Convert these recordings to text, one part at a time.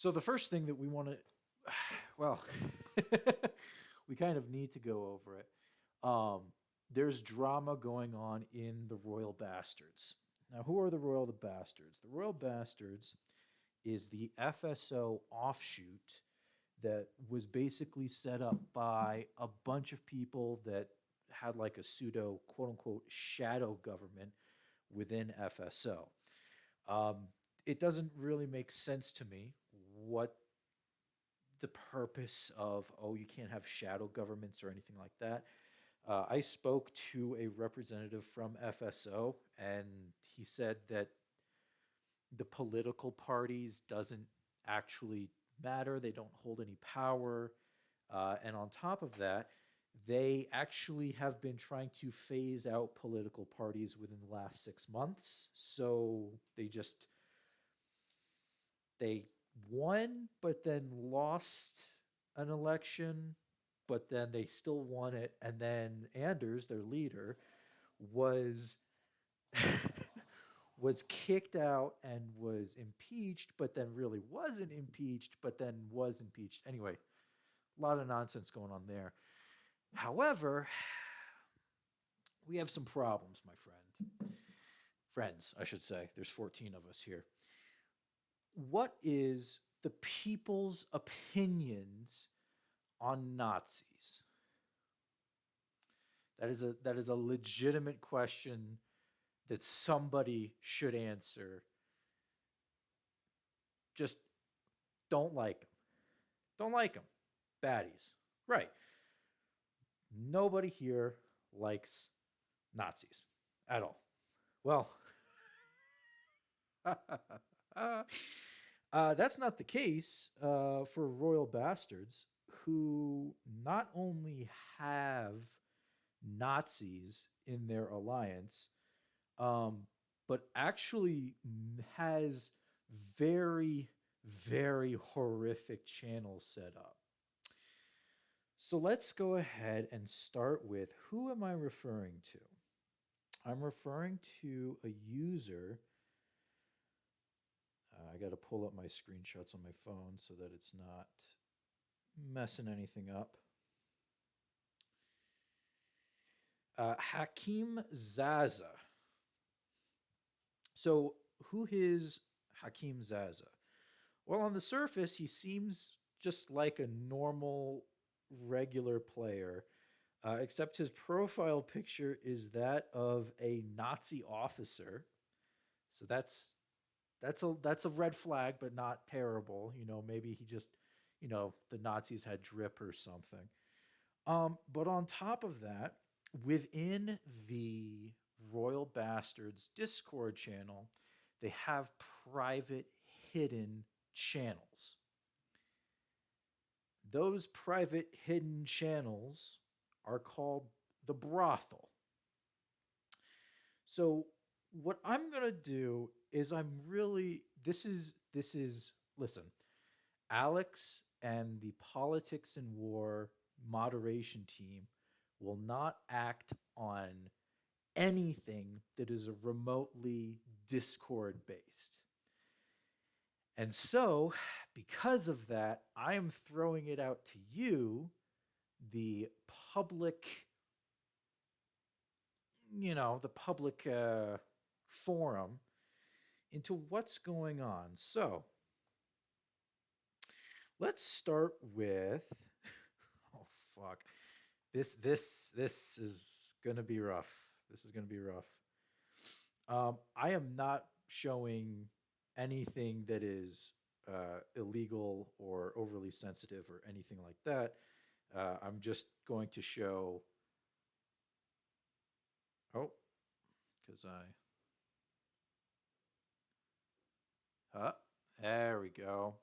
So the first thing that we want to, well, we kind of need to go over it. Um, there's drama going on in the Royal Bastards. Now, who are the Royal Bastards? The Royal Bastards is the FSO offshoot that was basically set up by a bunch of people that had like a pseudo quote unquote shadow government within FSO. Um, it doesn't really make sense to me what the purpose of, oh, you can't have shadow governments or anything like that. I spoke to a representative from FSO, and he said that the political parties doesn't actually matter. They don't hold any power. And on top of that, they actually have been trying to phase out political parties within the last 6 months. So they won, but then lost an election, but then they still won it. And then Anders, their leader, was was kicked out and was impeached, but then really wasn't impeached, but then was impeached. Anyway, a lot of nonsense going on there. However, we have some problems, my friend. Friends, I should say. There's 14 of us here. What is the people's opinions on Nazis? That is a legitimate question that somebody should answer. Just don't like them. Don't like them. Baddies. Right. Nobody here likes Nazis at all. Well, that's not the case for Royal Bastards, who not only have Nazis in their alliance, um, but actually has very, very horrific channels set up. So let's go ahead and start with, who am I referring to? I'm referring to a user. I got to pull up my screenshots on my phone so that it's not messing anything up. Hakim Zaza. So, who is Hakim Zaza? Well, on the surface, he seems just like a normal, regular player, except his profile picture is that of a Nazi officer. So that's a red flag, but not terrible. Maybe he just, the Nazis had drip or something. But on top of that, within the Royal Bastards Discord channel, they have private hidden channels. Those private hidden channels are called the brothel. So what I'm going to do is this is listen, Alex and the Politics and War moderation team will not act on anything that is remotely Discord based. And so, because of that, I am throwing it out to you, the public, the public forum, into what's going on. So, let's start with. Oh fuck! This is gonna be rough. This is gonna be rough. I am not showing anything that is illegal or overly sensitive or anything like that. I'm just going to show. Oh, because Huh? There we go.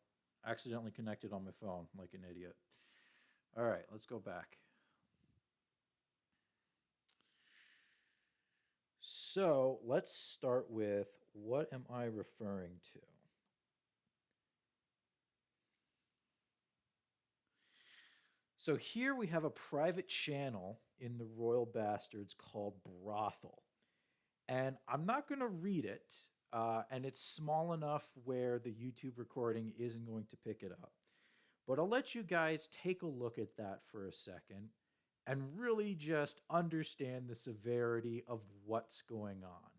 Accidentally connected on my phone like an idiot. All right, let's go back. So let's start with, what am I referring to? So here we have a private channel in the Royal Bastards called Brothel. And I'm not going to read it. and it's small enough where the YouTube recording isn't going to pick it up. But I'll let you guys take a look at that for a second and really just understand the severity of what's going on.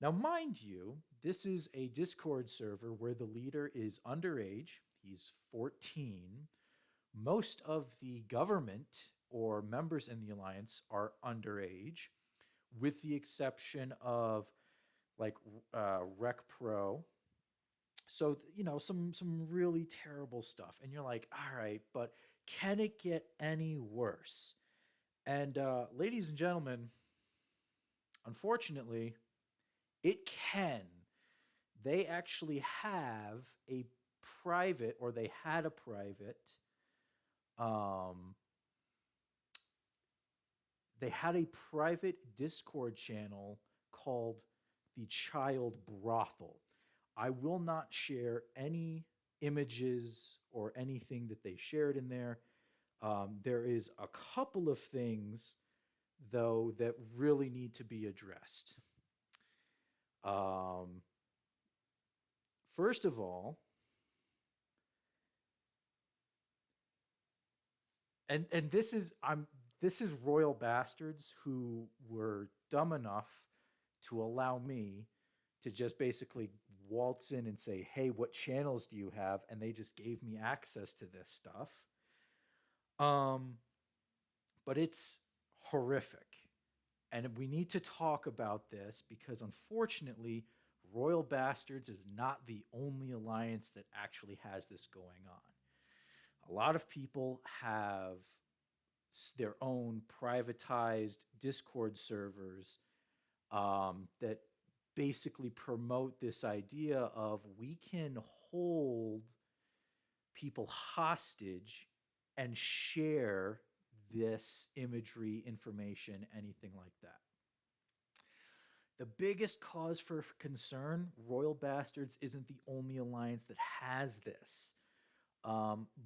Now, mind you, this is a Discord server where the leader is underage. He's 14. Most of the government or members in the alliance are underage, with the exception of like Rec Pro. So some really terrible stuff, and you're like, all right, but can it get any worse? And ladies and gentlemen, unfortunately, it can. They actually have a private, or they had a private. Um, they had a private Discord channel called the Child Brothel. I will not share any images or anything that they shared in there. There is a couple of things, though, that really need to be addressed. Um, First of all, and this is royal bastards who were dumb enough to allow me to just basically waltz in and say, "Hey, what channels do you have?" And they just gave me access to this stuff. Um, but it's horrific. And we need to talk about this because unfortunately, Royal Bastards is not the only alliance that actually has this going on. A lot of people have their own privatized Discord servers that basically promote this idea of we can hold people hostage and share this imagery, information, anything like that. The biggest cause for concern, Royal Bastards isn't the only alliance that has this.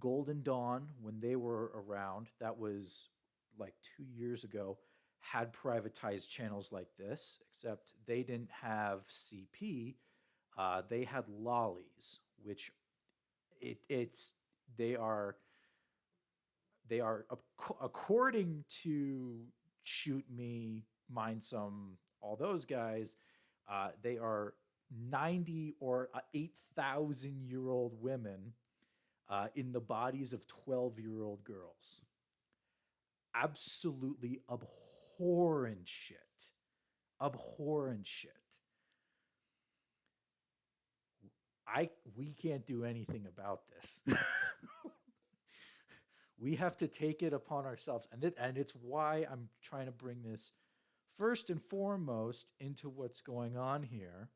Golden Dawn, when they were around, that was like 2 years ago, had privatized channels like this, except they didn't have CP. They had lollies, which it's they are according to Shoot Me, Mind Some, all those guys, they are 90 or 8,000-year-old women in the bodies of 12-year-old girls. Absolutely abhorrent shit. Abhorrent shit. We can't do anything about this. We have to take it upon ourselves, and it's why I'm trying to bring this first and foremost into what's going on here.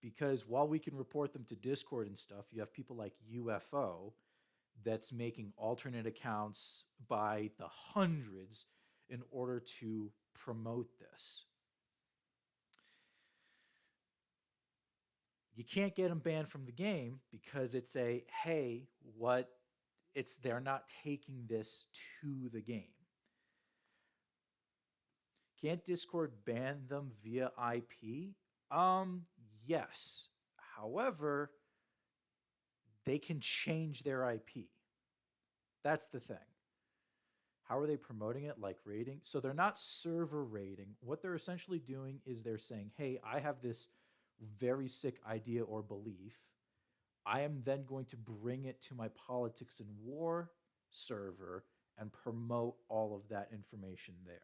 Because while we can report them to Discord and stuff, you have people like UFO that's making alternate accounts by the hundreds in order to promote this. You can't get them banned from the game because it's a, hey, they're not taking this to the game. Can't Discord ban them via IP? Yes. However, they can change their IP. That's the thing. How are they promoting it? Like rating? So they're not server rating. What they're essentially doing is they're saying, hey, I have this very sick idea or belief. I am then going to bring it to my Politics and War server and promote all of that information there.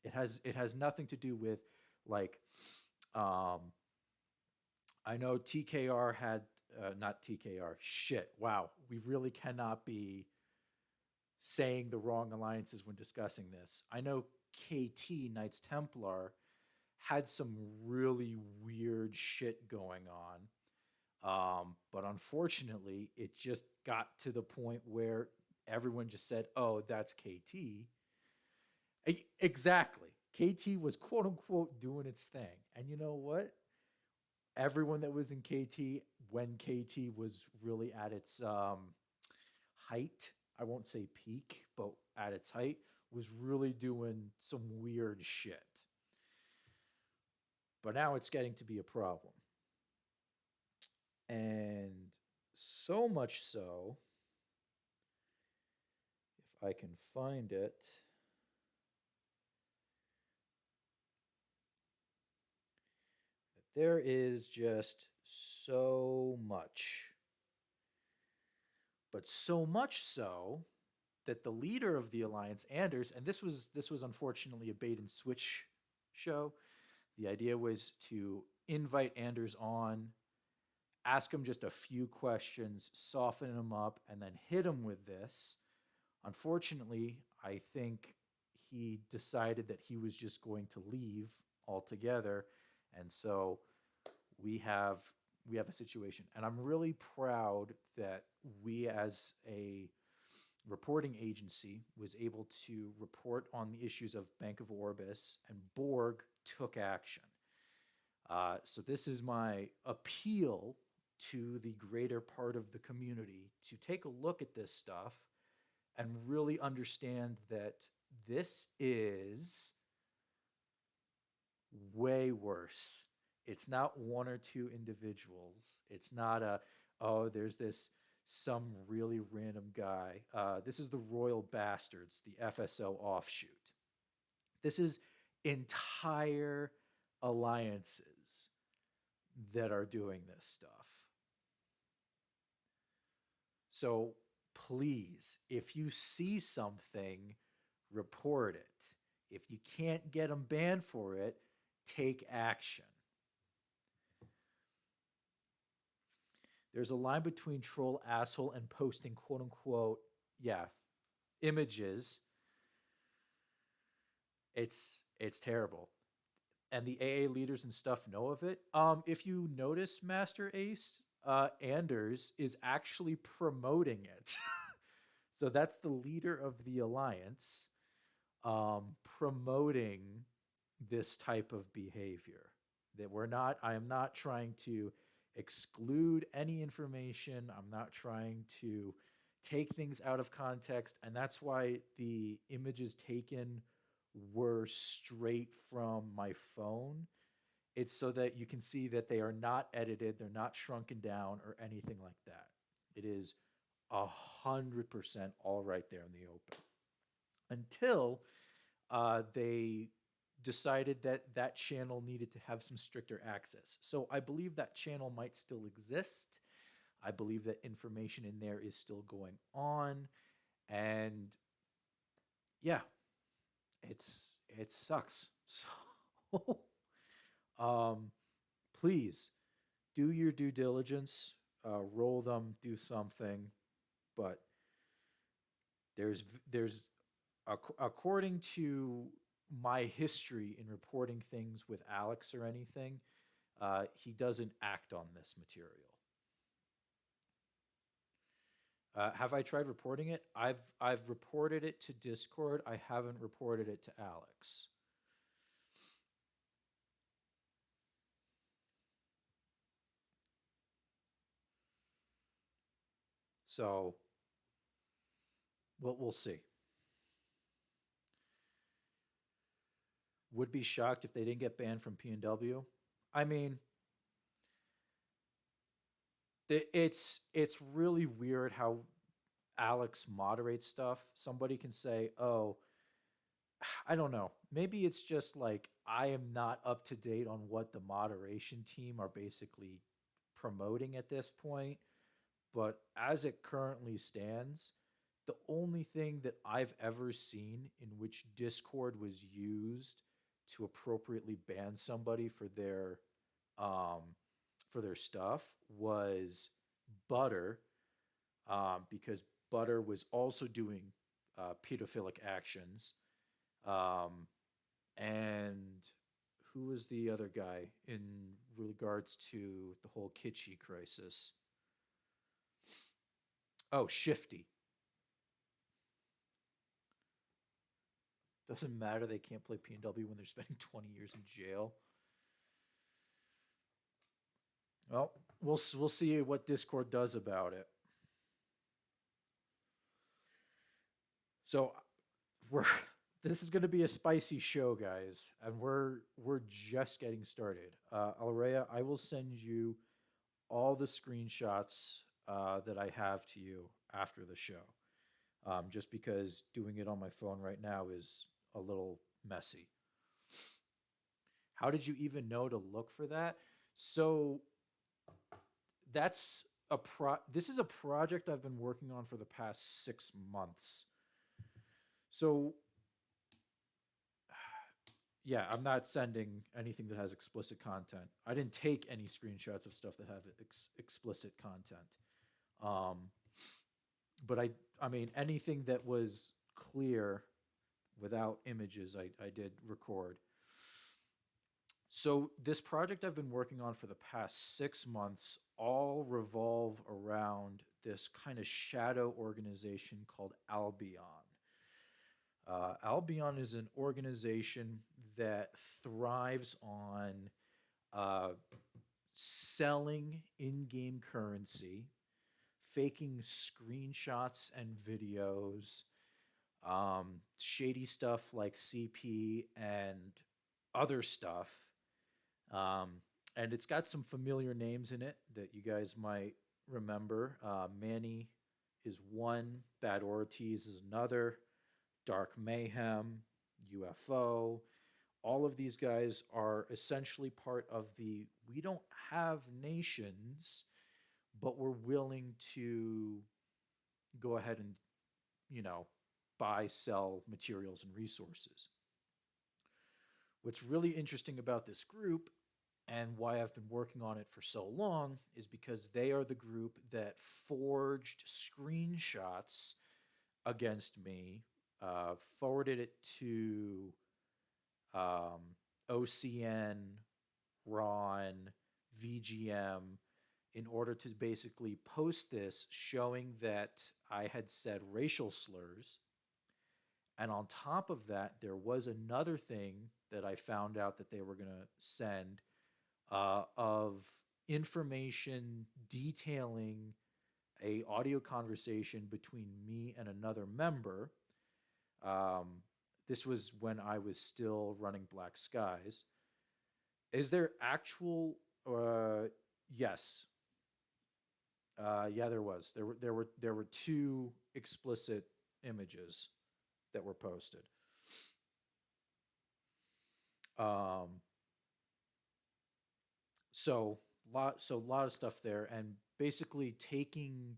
It has nothing to do with like I know TKR had not TKR. Shit. Wow. We really cannot be saying the wrong alliances when discussing this. I know KT, Knights Templar, had some really weird shit going on. But unfortunately, it just got to the point where everyone just said, oh, that's KT. Exactly. KT was quote unquote doing its thing. And you know what? Everyone that was in KT when KT was really at its height, I won't say peak, but at its height, was really doing some weird shit. But now it's getting to be a problem. And so much so, if I can find it, there is just so much. But so much so that the leader of the alliance, Anders, and this was unfortunately a bait and switch show. The idea was to invite Anders on, ask him just a few questions, soften him up, and then hit him with this. Unfortunately, I think he decided that he was just going to leave altogether, and so we have we have a situation. And I'm really proud that we, as a reporting agency, was able to report on the issues of Bank of Orbis, and Borg took action. So this is my appeal to the greater part of the community to take a look at this stuff and really understand that this is way worse. It's not one or two individuals. It's not oh, there's this some really random guy. This is the Royal Bastards, the FSO offshoot. This is entire alliances that are doing this stuff. So please, if you see something, report it. If you can't get them banned for it, take action. There's a line between troll asshole and posting quote unquote, yeah, images. It's terrible. And the AA leaders and stuff know of it. If you notice, Master Ace, Anders is actually promoting it. So that's the leader of the alliance, promoting this type of behavior. That we're not, I am not trying to exclude any information. I'm not trying to take things out of context. And that's why the images taken were straight from my phone. It's so that you can see that they are not edited, they're not shrunken down or anything like that. It is 100% all right there in the open. Until they decided that that channel needed to have some stricter access. So I believe that channel might still exist. I believe that information in there is still going on. And yeah, it sucks. So please do your due diligence, roll them, do something. But there's according to my history in reporting things with Alex or anything, he doesn't act on this material. Have I tried reporting it? I've reported it to Discord. I haven't reported it to Alex. So we'll see. Would be shocked if they didn't get banned from PNW. I mean, it's really weird how Alex moderates stuff. Somebody can say, "Oh, I don't know. Maybe it's just like I am not up to date on what the moderation team are basically promoting at this point." But as it currently stands, the only thing that I've ever seen in which Discord was used to appropriately ban somebody um, for their stuff was Butter, because Butter was also doing pedophilic actions. Um, and who was the other guy in regards to the whole Kitschy crisis? Oh, Shifty. Doesn't matter. They can't play PNW when they're spending 20 years in jail. Well, we'll see what Discord does about it. So we're this is going to be a spicy show, guys, and we're just getting started. Alrea, I will send you all the screenshots that I have to you after the show. Just because doing it on my phone right now is a little messy. How did you even know to look for that? So that's this is a project I've been working on for the past 6 months. So yeah, I'm not sending anything that has explicit content. I didn't take any screenshots of stuff that have explicit content. Um, but I mean, anything that was clear without images, I did record. So this project I've been working on for the past 6 months all revolve around this kind of shadow organization called Albion. Albion is an organization that thrives on uh, selling in-game currency, faking screenshots and videos, shady stuff like CP and other stuff. Um, and it's got some familiar names in it that you guys might remember. Manny is one, Bad Ortiz is another, Dark Mayhem, UFO. All of these guys are essentially part of the we don't have nations, but we're willing to go ahead and, you know, buy, sell materials and resources. What's really interesting about this group and why I've been working on it for so long is because they are the group that forged screenshots against me, forwarded it to OCN, Ron, VGM, in order to basically post this showing that I had said racial slurs. And on top of that, there was another thing that I found out that they were going to send of information detailing a audio conversation between me and another member. Um, this was when I was still running Black Skies. Is there actual? Yes. Yeah, there was. There were two explicit images that were posted. Um, so a lot of stuff there, and basically taking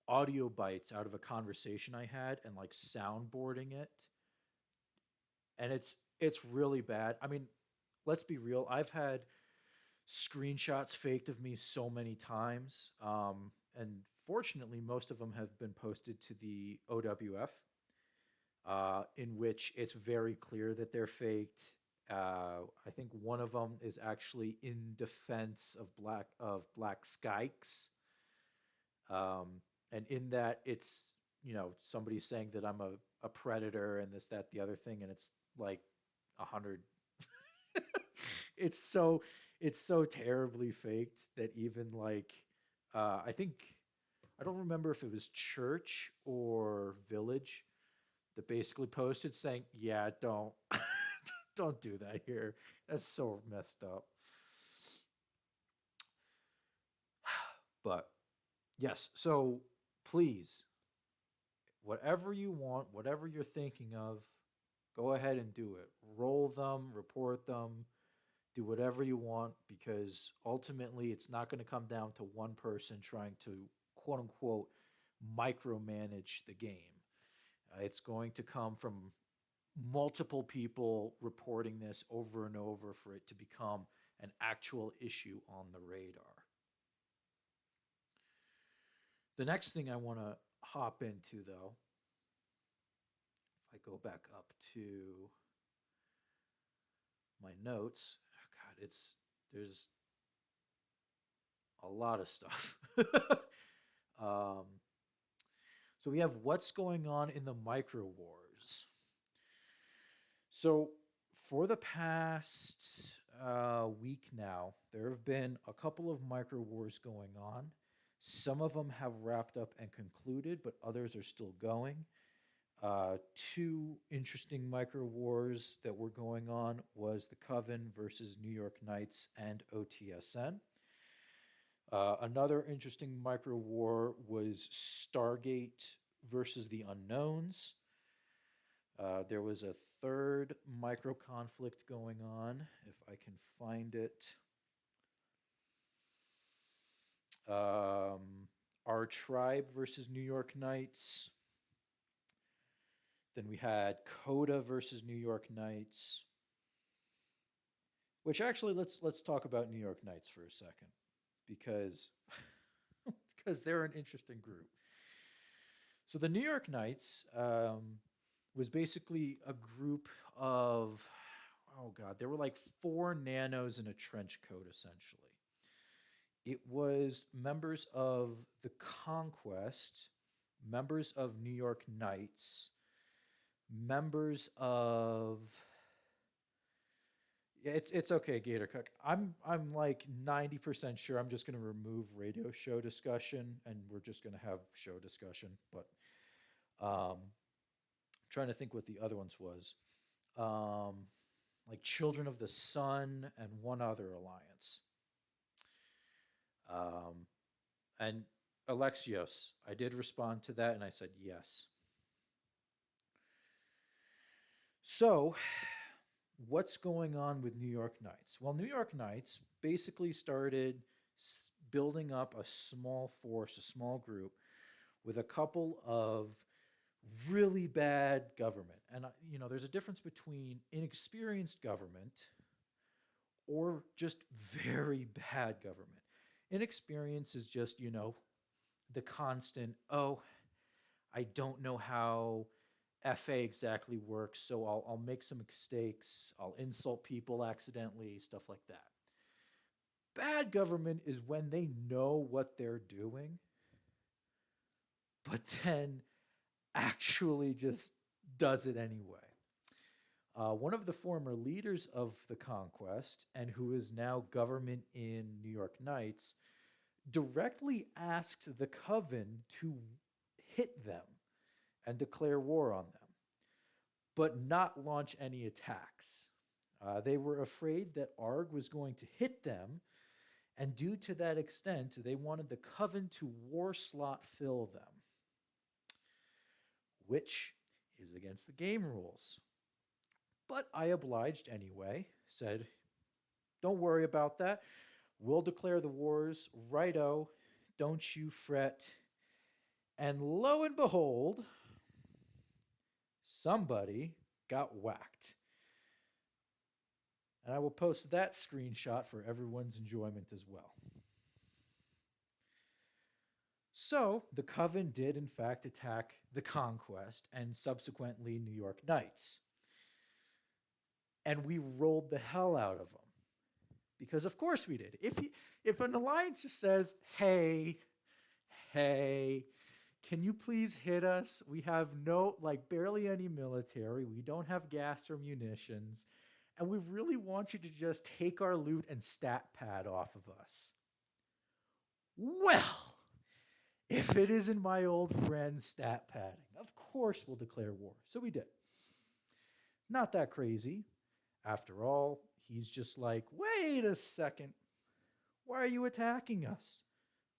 audio bites out of a conversation I had and like soundboarding it, and it's really bad. I mean, let's be real. I've had screenshots faked of me so many times, and fortunately, most of them have been posted to the OWF, in which it's very clear that they're faked. I think one of them is actually in defense of Black Skykes, um, and in that it's, you know, somebody saying that I'm a predator and this that the other thing, and it's like 100. it's so it's so terribly faked that even like I think I don't remember if it was church or village that basically posted saying, "Yeah, don't don't do that here. That's so messed up." But yes, so please, whatever you want, whatever you're thinking of, go ahead and do it. Roll them, report them, do whatever you want, because ultimately it's not going to come down to one person trying to quote unquote micromanage the game. It's going to come from multiple people reporting this over and over for it to become an actual issue on the radar. The next thing I want to hop into, though, if I go back up to my notes, oh God, there's a lot of stuff. um, so we have what's going on in the micro wars. So for the past week now, there have been a couple of micro wars going on. Some of them have wrapped up and concluded, but others are still going. Two interesting micro wars that were going on was the Coven versus New York Knights and OTSN. Another interesting micro war was Stargate versus the Unknowns. There was a third micro conflict going on, if I can find it. Our Tribe versus New York Knights. Then we had Coda versus New York Knights. Which actually, let's talk about New York Knights for a second, because because they're an interesting group. So the New York Knights was basically a group of, oh god, there were like four nanos in a trench coat essentially. It was members of the Conquest, members of New York Knights, members of, yeah, it's okay, Gator Cook. I'm like 90% sure I'm just going to remove radio show discussion and we're just going to have show discussion. But I'm trying to think what the other ones was. Like Children of the Sun and one other alliance. And Alexios, I did respond to that and I said yes. So, what's going on with New York Knights? Well, New York Knights basically started building up a small force, a small group, with a couple of really bad government. And, there's a difference between inexperienced government or just very bad government. Inexperience is just, the constant, oh, I don't know how FA exactly works, so I'll make some mistakes, I'll insult people accidentally, stuff like that. Bad government is when they know what they're doing, but then actually just does it anyway. One of the former leaders of the Conquest, and who is now government in New York Knights, directly asked the Coven to hit them and declare war on them, but not launch any attacks. They were afraid that ARG was going to hit them, and due to that extent, they wanted the Coven to war slot fill them, which is against the game rules. But I obliged anyway, said, don't worry about that. We'll declare the wars, righto, don't you fret. And lo and behold, somebody got whacked. And I will post that screenshot for everyone's enjoyment as well. So the Coven did, in fact, attack the Conquest and subsequently New York Knights. And we rolled the hell out of them. Because of course we did. If an alliance just says, hey, can you please hit us? We have barely any military. We don't have gas or munitions. And we really want you to just take our loot and stat pad off of us. Well, if it isn't my old friend stat padding, of course we'll declare war. So we did. Not that crazy. After all, he's just like, wait a second. Why are you attacking us?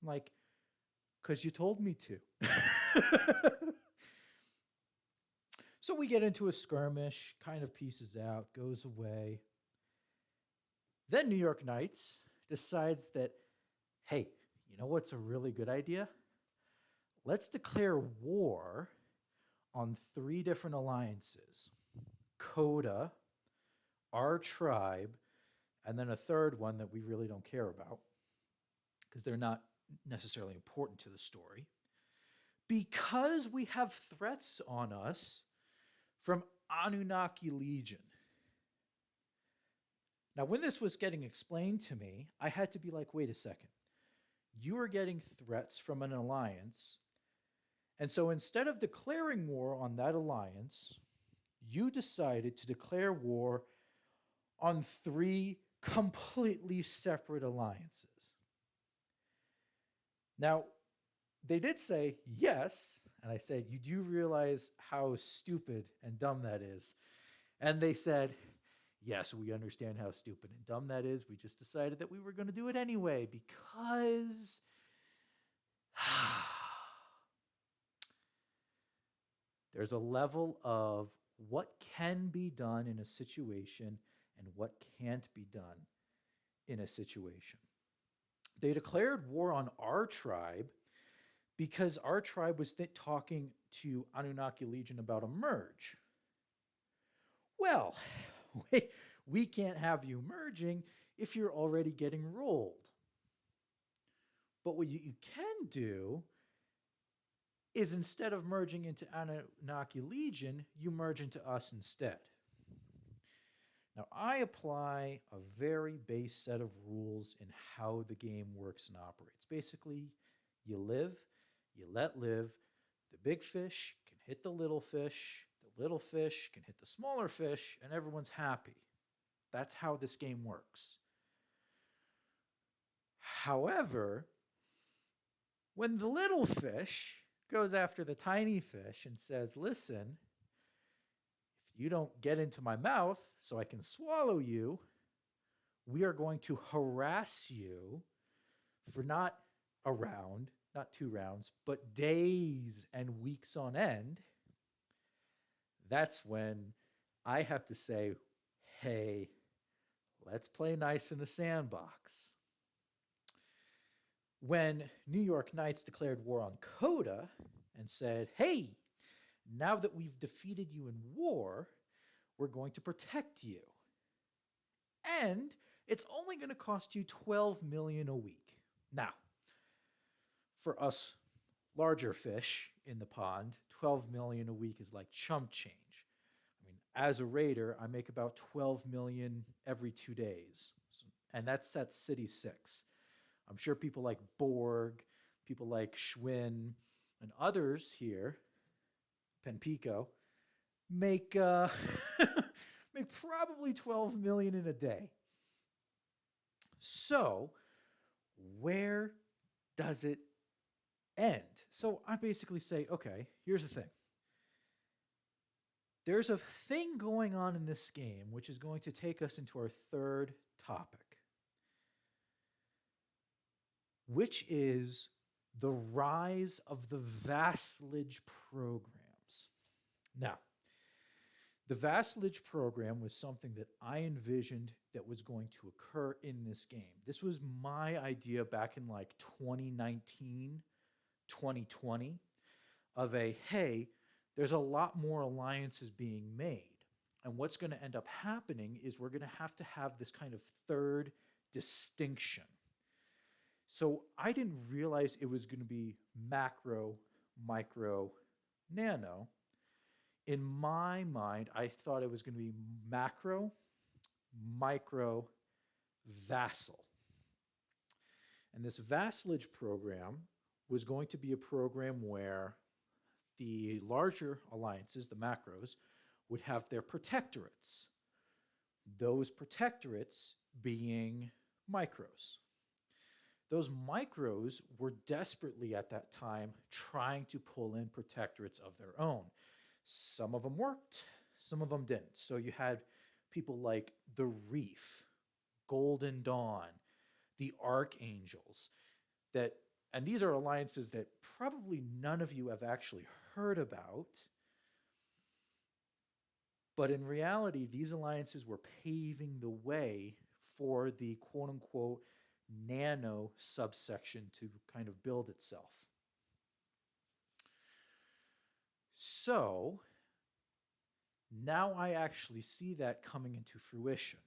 I'm like, because you told me to. So we get into a skirmish, kind of pieces out, goes away. Then New York Knights decides that, hey, you know what's a really good idea? Let's declare war on 3 different alliances. Coda, Our Tribe, and then a third one that we really don't care about because they're not necessarily important to the story. Because we have threats on us from Anunnaki Legion. Now, when this was getting explained to me, I had to be like, wait a second. You are getting threats from an alliance. And so instead of declaring war on that alliance, you decided to declare war on 3 completely separate alliances. Now, they did say yes. And I said, you do realize how stupid and dumb that is? And they said, yes, we understand how stupid and dumb that is. We just decided that we were going to do it anyway because there's a level of what can be done in a situation and what can't be done in a situation. They declared war on our tribe because our tribe was talking to Anunnaki Legion about a merge. Well, we can't have you merging if you're already getting rolled. But what you can do is instead of merging into Anunnaki Legion, you merge into us instead. Now, I apply a very base set of rules in how the game works and operates. Basically, you live, you let live. The big fish can hit the little fish can hit the smaller fish, and everyone's happy. That's how this game works. However, when the little fish goes after the tiny fish and says, listen, if you don't get into my mouth so I can swallow you, we are going to harass you for not a round, not 2 rounds, but days and weeks on end. That's when I have to say, hey, let's play nice in the sandbox. When New York Knights declared war on Coda and said, hey, now that we've defeated you in war, we're going to protect you. And it's only going to cost you 12 million a week. Now, for us larger fish in the pond, 12 million a week is like chump change. I mean, as a raider, I make about 12 million every 2 days. And that sets City 6. I'm sure people like Borg, people like Schwinn, and others here, Penpico, make make probably 12 million in a day. So, where does it end? So I basically say, okay, here's the thing. There's a thing going on in this game which is going to take us into our third topic, which is the rise of the vassalage programs. Now, the vassalage program was something that I envisioned that was going to occur in this game. This was my idea back in like 2019, 2020, of a, hey, there's a lot more alliances being made. And what's going to end up happening is we're going to have this kind of third distinction. So I didn't realize it was going to be macro, micro, nano. In my mind, I thought it was going to be macro, micro, vassal. And this vassalage program was going to be a program where the larger alliances, the macros, would have their protectorates. Those protectorates being micros. Those micros were desperately at that time trying to pull in protectorates of their own. Some of them worked, some of them didn't. So you had people like the Reef, Golden Dawn, the Archangels, and these are alliances that probably none of you have actually heard about. But in reality, these alliances were paving the way for the quote unquote nano subsection to kind of build itself. So now I actually see that coming into fruition,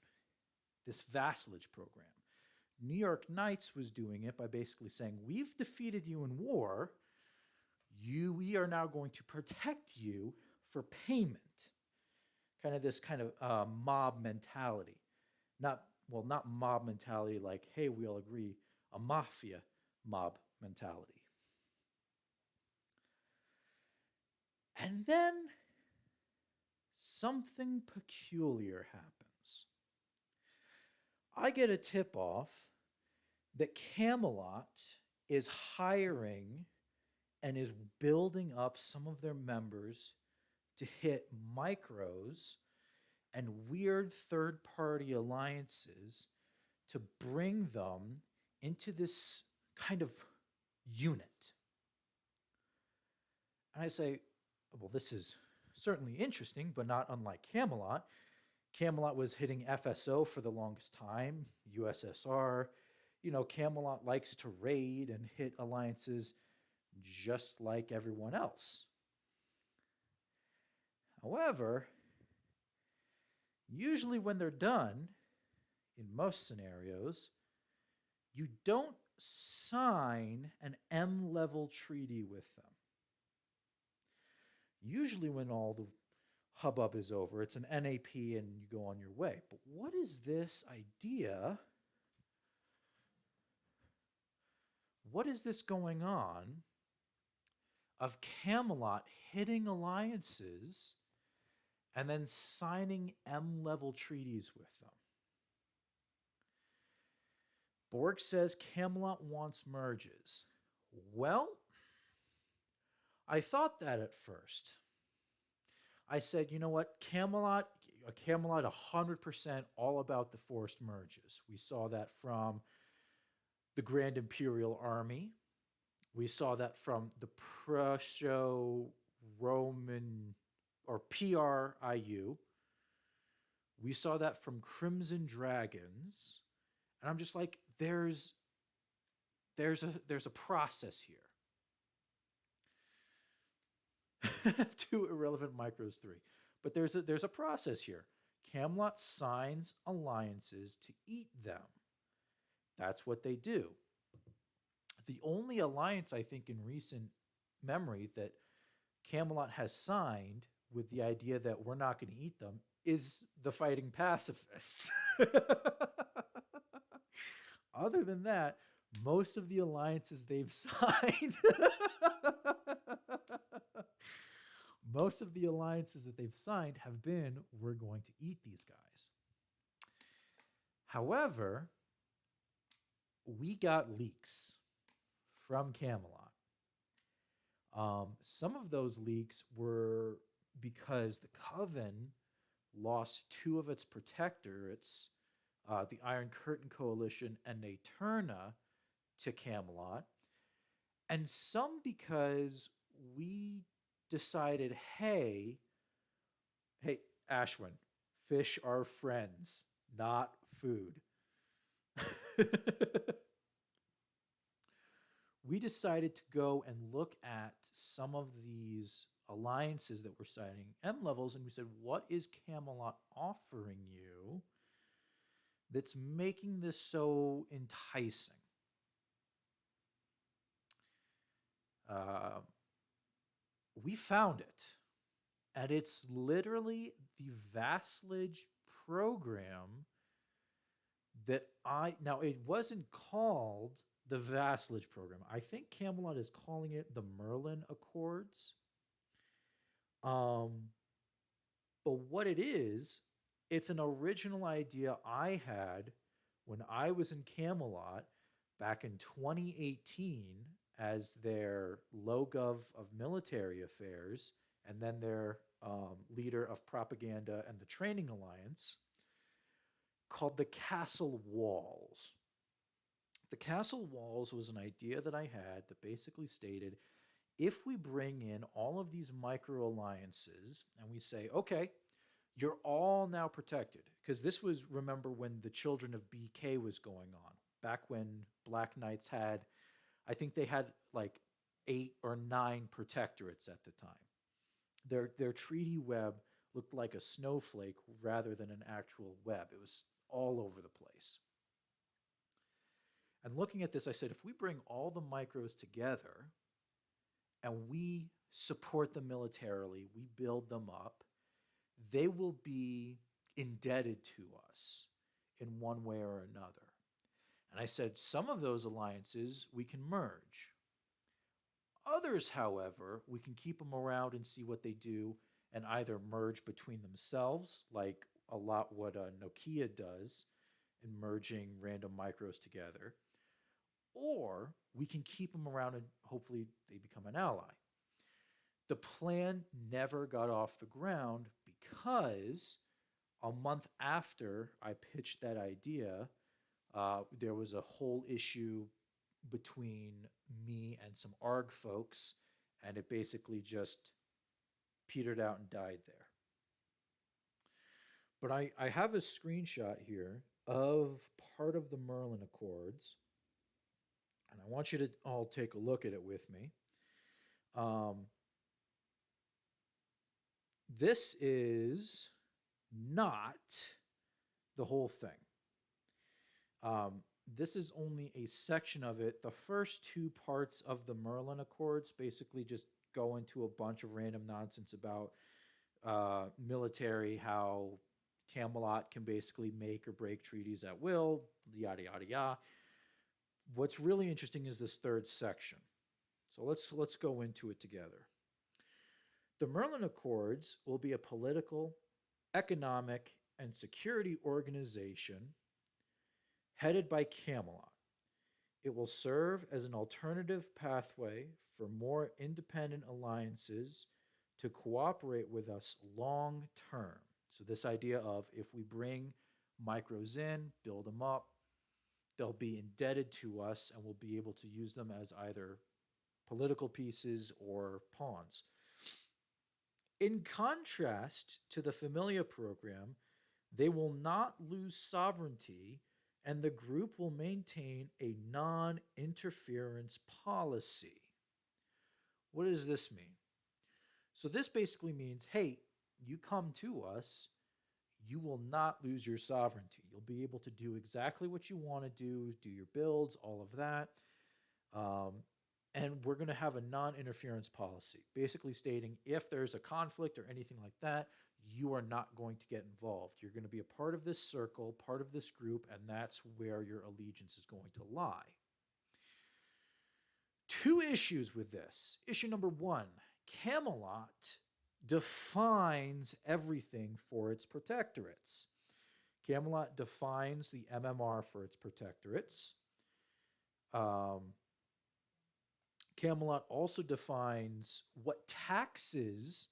this vassalage program. New York Knights was doing it by basically saying, we've defeated you in war. We are now going to protect you for payment. Kind of this kind of mob mentality. Not mob mentality like, hey, we all agree, a mafia mob mentality. And then something peculiar happens. I get a tip-off that Camelot is hiring and is building up some of their members to hit micros and weird third party alliances to bring them into this kind of unit. And I say, well, this is certainly interesting, but not unlike Camelot. Camelot was hitting FSO for the longest time, USSR. Camelot likes to raid and hit alliances just like everyone else. However, usually when they're done, in most scenarios, you don't sign an M level treaty with them. Usually, when all the hubbub is over, it's an NAP and you go on your way. But what is this idea? What is this going on of Camelot hitting alliances and then signing M level treaties with them? Borg says Camelot wants merges. Well, I thought that at first. I said, you know what, Camelot 100% all about the forced merges. We saw that from the Grand Imperial Army. We saw that from the Prusso-Roman or PRIU. We saw that from Crimson Dragons. And I'm just like, there's a process here. 2 irrelevant micros 3. But there's a process here. Camelot signs alliances to eat them. That's what they do. The only alliance, I think, in recent memory that Camelot has signed with the idea that we're not going to eat them is the Fighting Pacifists. Other than that, most of the alliances they've signed most of the alliances that they've signed have been, we're going to eat these guys. However, we got leaks from Camelot. Some of those leaks were because the Coven lost 2 of its protectorates, the Iron Curtain Coalition and Naterna, to Camelot. And some because we decided, hey, Ashwin, fish are friends, not food. We decided to go and look at some of these alliances that were signing M levels, and we said, what is Camelot offering you that's making this so enticing? We found it, and it's literally the vassalage program that now it wasn't called the vassalage program. I think Camelot is calling it the Merlin Accords. But what it is, it's an original idea I had when I was in Camelot back in 2018 as their LoGov of military affairs, and then their leader of propaganda and the Training Alliance, called the Castle Walls. The Castle Walls was an idea that I had that basically stated, if we bring in all of these micro alliances and we say, okay, you're all now protected, because this was, remember, when the Children of BK was going on, back when Black Knights had, I think they had like 8 or 9 protectorates at the time. Their treaty web looked like a snowflake rather than an actual web. It was all over the place. And looking at this, I said, if we bring all the micros together and we support them militarily, we build them up, they will be indebted to us in one way or another. And I said, some of those alliances we can merge. Others, however, we can keep them around and see what they do and either merge between themselves, like a lot what Nokia does in merging random micros together, or we can keep them around and hopefully they become an ally. The plan never got off the ground because a month after I pitched that idea, there was a whole issue between me and some ARG folks, and it basically just petered out and died there. But I have a screenshot here of part of the Merlin Accords, and I want you to all take a look at it with me. This is not the whole thing. This is only a section of it. The first two parts of the Merlin Accords basically just go into a bunch of random nonsense about military, how Camelot can basically make or break treaties at will, yada, yada, yada. What's really interesting is this third section. So let's go into it together. The Merlin Accords will be a political, economic, and security organization headed by Camelot. It will serve as an alternative pathway for more independent alliances to cooperate with us long term. So this idea of if we bring micros in, build them up, they'll be indebted to us and we'll be able to use them as either political pieces or pawns. In contrast to the Familia program, they will not lose sovereignty and the group will maintain a non-interference policy. What does this mean? So this basically means, hey, you come to us, you will not lose your sovereignty. You'll be able to do exactly what you want to do your builds, all of that. And we're going to have a non-interference policy, basically stating if there's a conflict or anything like that, you are not going to get involved. You're going to be a part of this circle, part of this group, and that's where your allegiance is going to lie. Two issues with this. Issue number one, Camelot defines everything for its protectorates. Camelot defines the MMR for its protectorates. Camelot also defines what taxes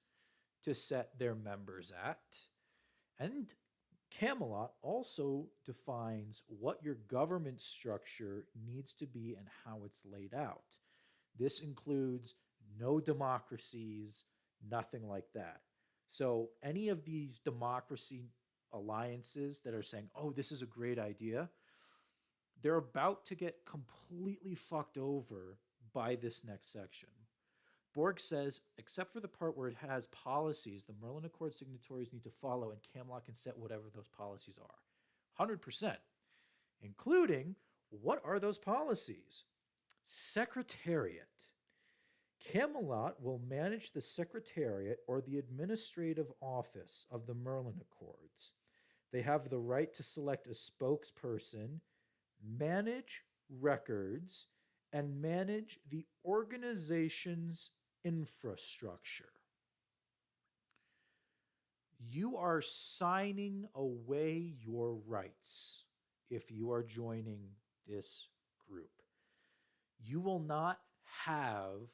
to set their members at. And Camelot also defines what your government structure needs to be and how it's laid out. This includes no democracies, nothing like that. So any of these democracy alliances that are saying, oh, this is a great idea, they're about to get completely fucked over by this next section. Borg says, except for the part where it has policies, the Merlin Accord signatories need to follow, and Camelot can set whatever those policies are. 100%. Including, what are those policies? Secretariat. Camelot will manage the Secretariat or the administrative office of the Merlin Accords. They have the right to select a spokesperson, manage records, and manage the organization's infrastructure. You are signing away your rights if you are joining this group. You will not have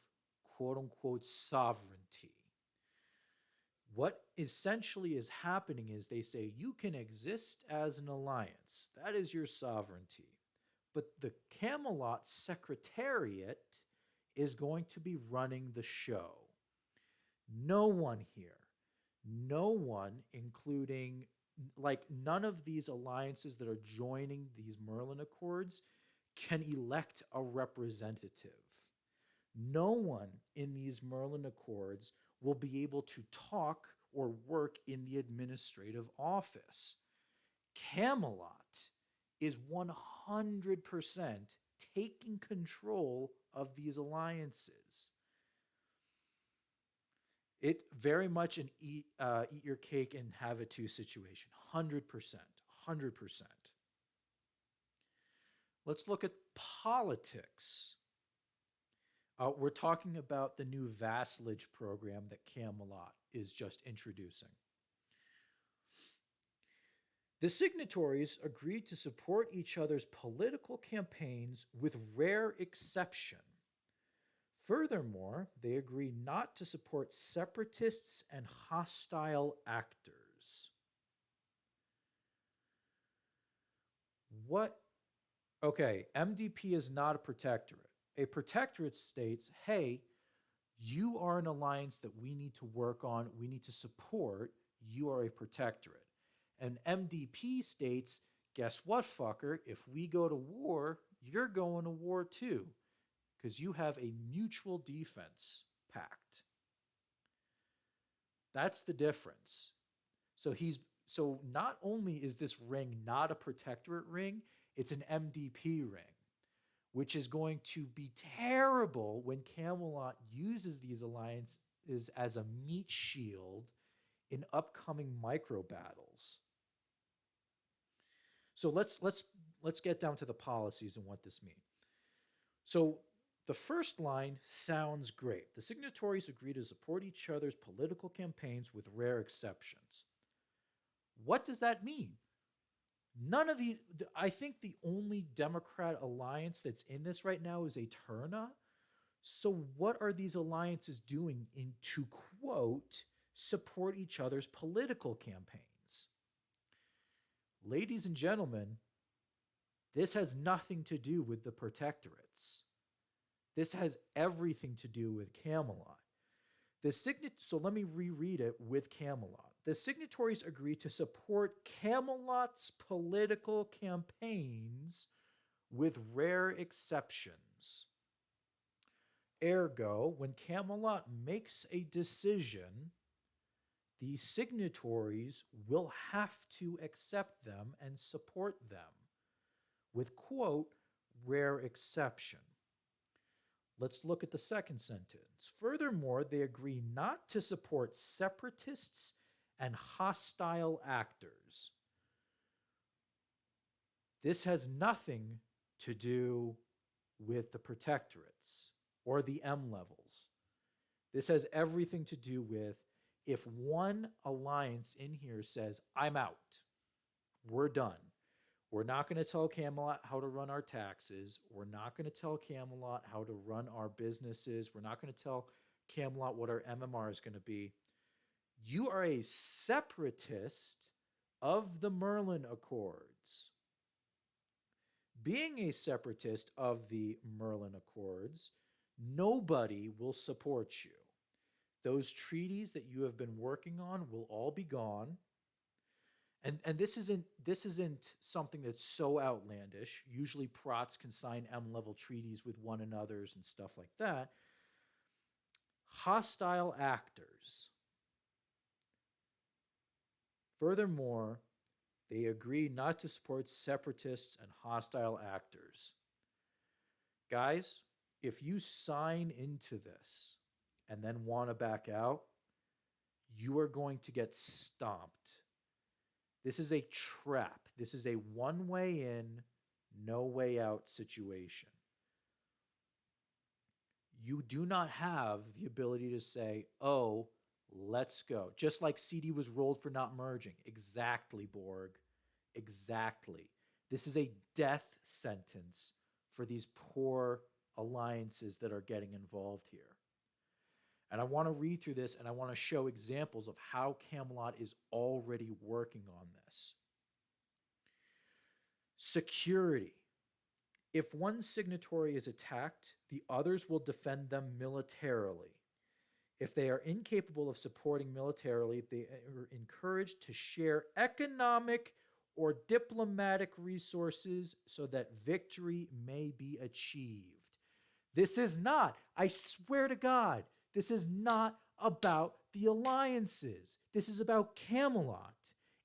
quote-unquote sovereignty. What essentially is happening is they say you can exist as an alliance. That is your sovereignty. But the Camelot Secretariat is going to be running the show. No one here, no one, including, like, none of these alliances that are joining these Merlin Accords can elect a representative. No one in these Merlin Accords will be able to talk or work in the administrative office. Camelot is 100% taking control of these alliances. It very much an eat your cake and have it too situation. 100%. 100%. Let's look at politics. We're talking about the new vassalage program that Camelot is just introducing. The signatories agreed to support each other's political campaigns with rare exception. Furthermore, they agreed not to support separatists and hostile actors. What? Okay, MDP is not a protectorate. A protectorate states, hey, you are an alliance that we need to work on, we need to support, you are a protectorate. And MDP states, guess what, fucker? If we go to war, you're going to war too, because you have a mutual defense pact. That's the difference. So not only is this ring not a protectorate ring, it's an MDP ring, which is going to be terrible when Camelot uses these alliances as a meat shield in upcoming micro battles. So let's get down to the policies and what this means. So the first line sounds great. The signatories agree to support each other's political campaigns with rare exceptions. What does that mean? None of I think the only Democrat alliance that's in this right now is Eterna. So what are these alliances doing to quote, support each other's political campaigns? Ladies and gentlemen, this has nothing to do with the protectorates. This has everything to do with Camelot. So let me reread it with Camelot. The signatories agree to support Camelot's political campaigns with rare exceptions. Ergo, when Camelot makes a decision, the signatories will have to accept them and support them with, quote, rare exception. Let's look at the second sentence. Furthermore, they agree not to support separatists and hostile actors. This has nothing to do with the protectorates or the M levels. This has everything to do with if one alliance in here says, I'm out, we're done. We're not going to tell Camelot how to run our taxes. We're not going to tell Camelot how to run our businesses. We're not going to tell Camelot what our MMR is going to be. You are a separatist of the Merlin Accords. Being a separatist of the Merlin Accords, nobody will support you. Those treaties that you have been working on will all be gone. And this isn't something that's so outlandish. Usually prots can sign M-level treaties with one another's and stuff like that. Hostile actors. Furthermore, they agree not to support separatists and hostile actors. Guys, if you sign into this and then want to back out, you are going to get stomped. This is a trap. This is a one-way in, no way out situation. You do not have the ability to say, oh, let's go. Just like CD was rolled for not merging. Exactly, Borg. Exactly. This is a death sentence for these poor alliances that are getting involved here. And I want to read through this and I want to show examples of how Camelot is already working on this. Security. If one signatory is attacked, the others will defend them militarily. If they are incapable of supporting militarily, they are encouraged to share economic or diplomatic resources so that victory may be achieved. This is not, I swear to God, this is not about the alliances. This is about Camelot.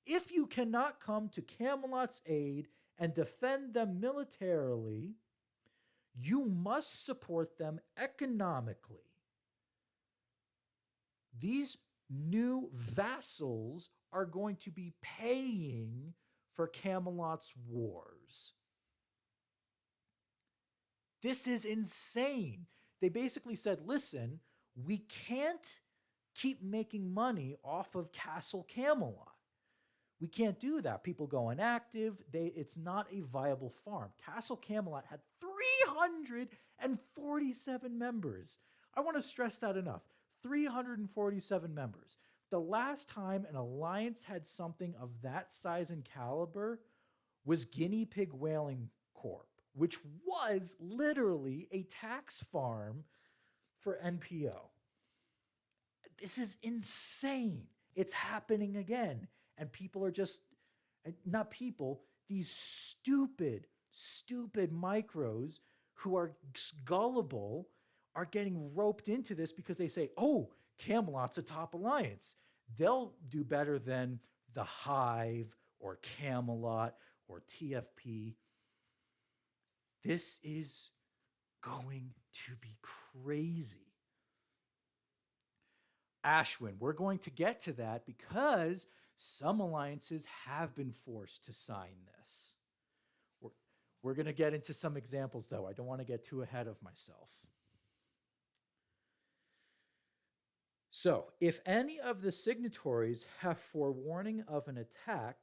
If you cannot come to Camelot's aid and defend them militarily, you must support them economically. These new vassals are going to be paying for Camelot's wars. This is insane. They basically said, listen, we can't keep making money off of Castle Camelot. We can't do that. People go inactive. It's not a viable farm. Castle Camelot had 347 members. I want to stress that enough. 347 members. The last time an alliance had something of that size and caliber was Guinea Pig Whaling Corp, which was literally a tax farm for NPO. This is insane. It's happening again. And people are just, not people, these stupid micros who are gullible are getting roped into this because they say, oh, Camelot's a top alliance. They'll do better than the Hive or Camelot or TFP. This is going to be crazy. Ashwin, we're going to get to that because some alliances have been forced to sign this. We're going to get into some examples, though. I don't want to get too ahead of myself. So, if any of the signatories have forewarning of an attack,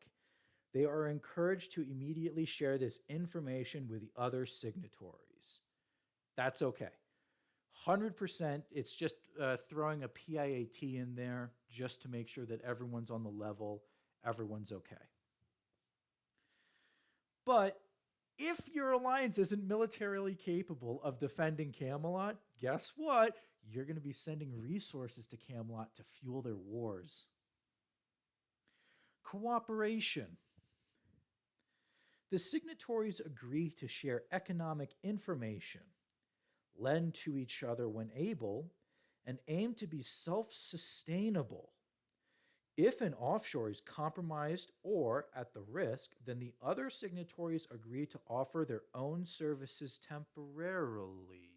they are encouraged to immediately share this information with the other signatories. That's okay. 100%, it's just throwing a PIAT in there just to make sure that everyone's on the level, everyone's okay. But if your alliance isn't militarily capable of defending Camelot, guess what? You're going to be sending resources to Camelot to fuel their wars. Cooperation. The signatories agree to share economic information, lend to each other when able, and aim to be self-sustainable. If an offshore is compromised or at the risk, then the other signatories agree to offer their own services temporarily.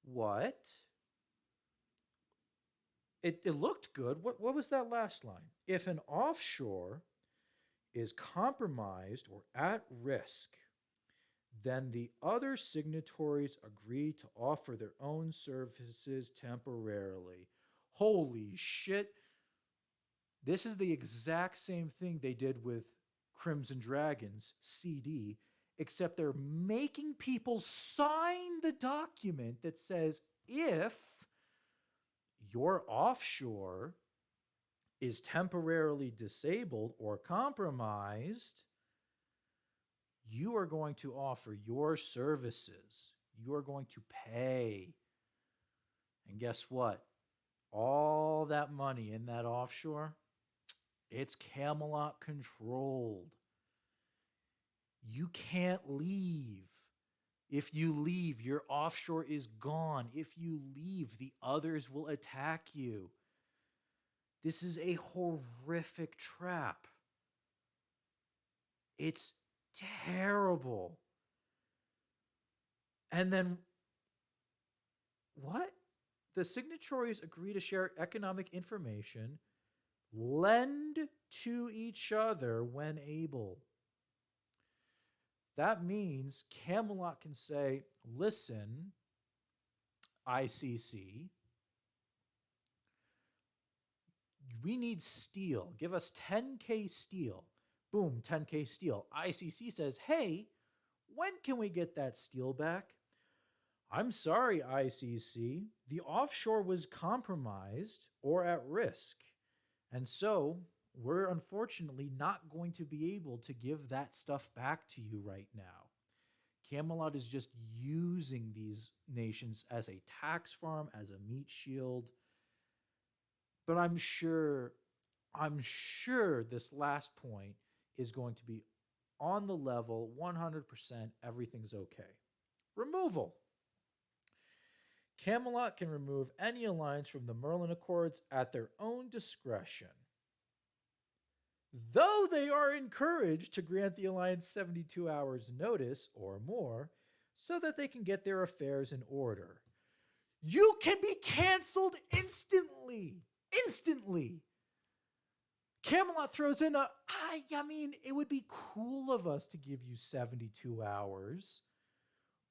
What? It looked good. What was that last line? If an offshore is compromised or at risk, then the other signatories agree to offer their own services temporarily. Holy shit. This is the exact same thing they did with Crimson Dragons CD, except they're making people sign the document that says if your offshore is temporarily disabled or compromised, you are going to offer your services. You are going to pay. And guess what? All that money in that offshore, it's Camelot controlled. You can't leave. If you leave, your offshore is gone. If you leave, the others will attack you. This is a horrific trap. It's terrible. And then, what? The signatories agree to share economic information, lend to each other when able. That means Camelot can say, listen, ICC, we need steel. Give us 10K steel. Boom, 10K steel. ICC says, hey, when can we get that steel back? I'm sorry, ICC. The offshore was compromised or at risk. And so we're unfortunately not going to be able to give that stuff back to you right now. Camelot is just using these nations as a tax farm, as a meat shield. But I'm sure this last point is going to be on the level, 100%, everything's okay. Removal. Camelot can remove any alliance from the Merlin Accords at their own discretion, though they are encouraged to grant the alliance 72 hours notice or more so that they can get their affairs in order. You can be canceled instantly. Instantly. Camelot throws in I mean, it would be cool of us to give you 72 hours.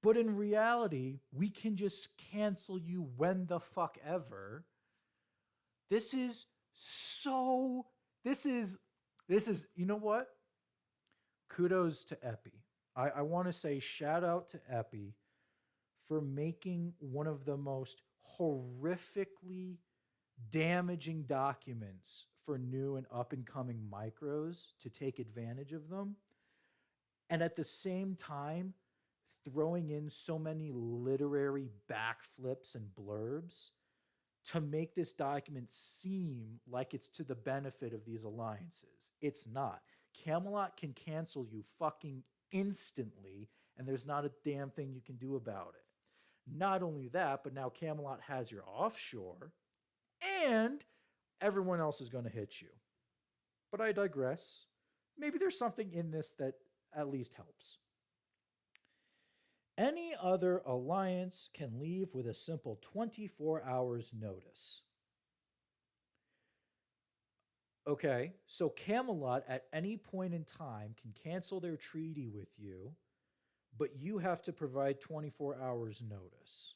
But in reality, we can just cancel you when the fuck ever. This is So this is you know what? Kudos to Epi. I want to say shout out to Epi for making one of the most horrifically damaging documents for new and up and coming micros to take advantage of them. And at the same time, throwing in so many literary backflips and blurbs to make this document seem like it's to the benefit of these alliances. It's not. Camelot can cancel you fucking instantly, and there's not a damn thing you can do about it. Not only that, but now Camelot has your offshore, and everyone else is going to hit you. But I digress. Maybe there's something in this that at least helps. Any other alliance can leave with a simple 24 hours notice. Okay, so Camelot at any point in time can cancel their treaty with you, but you have to provide 24 hours notice.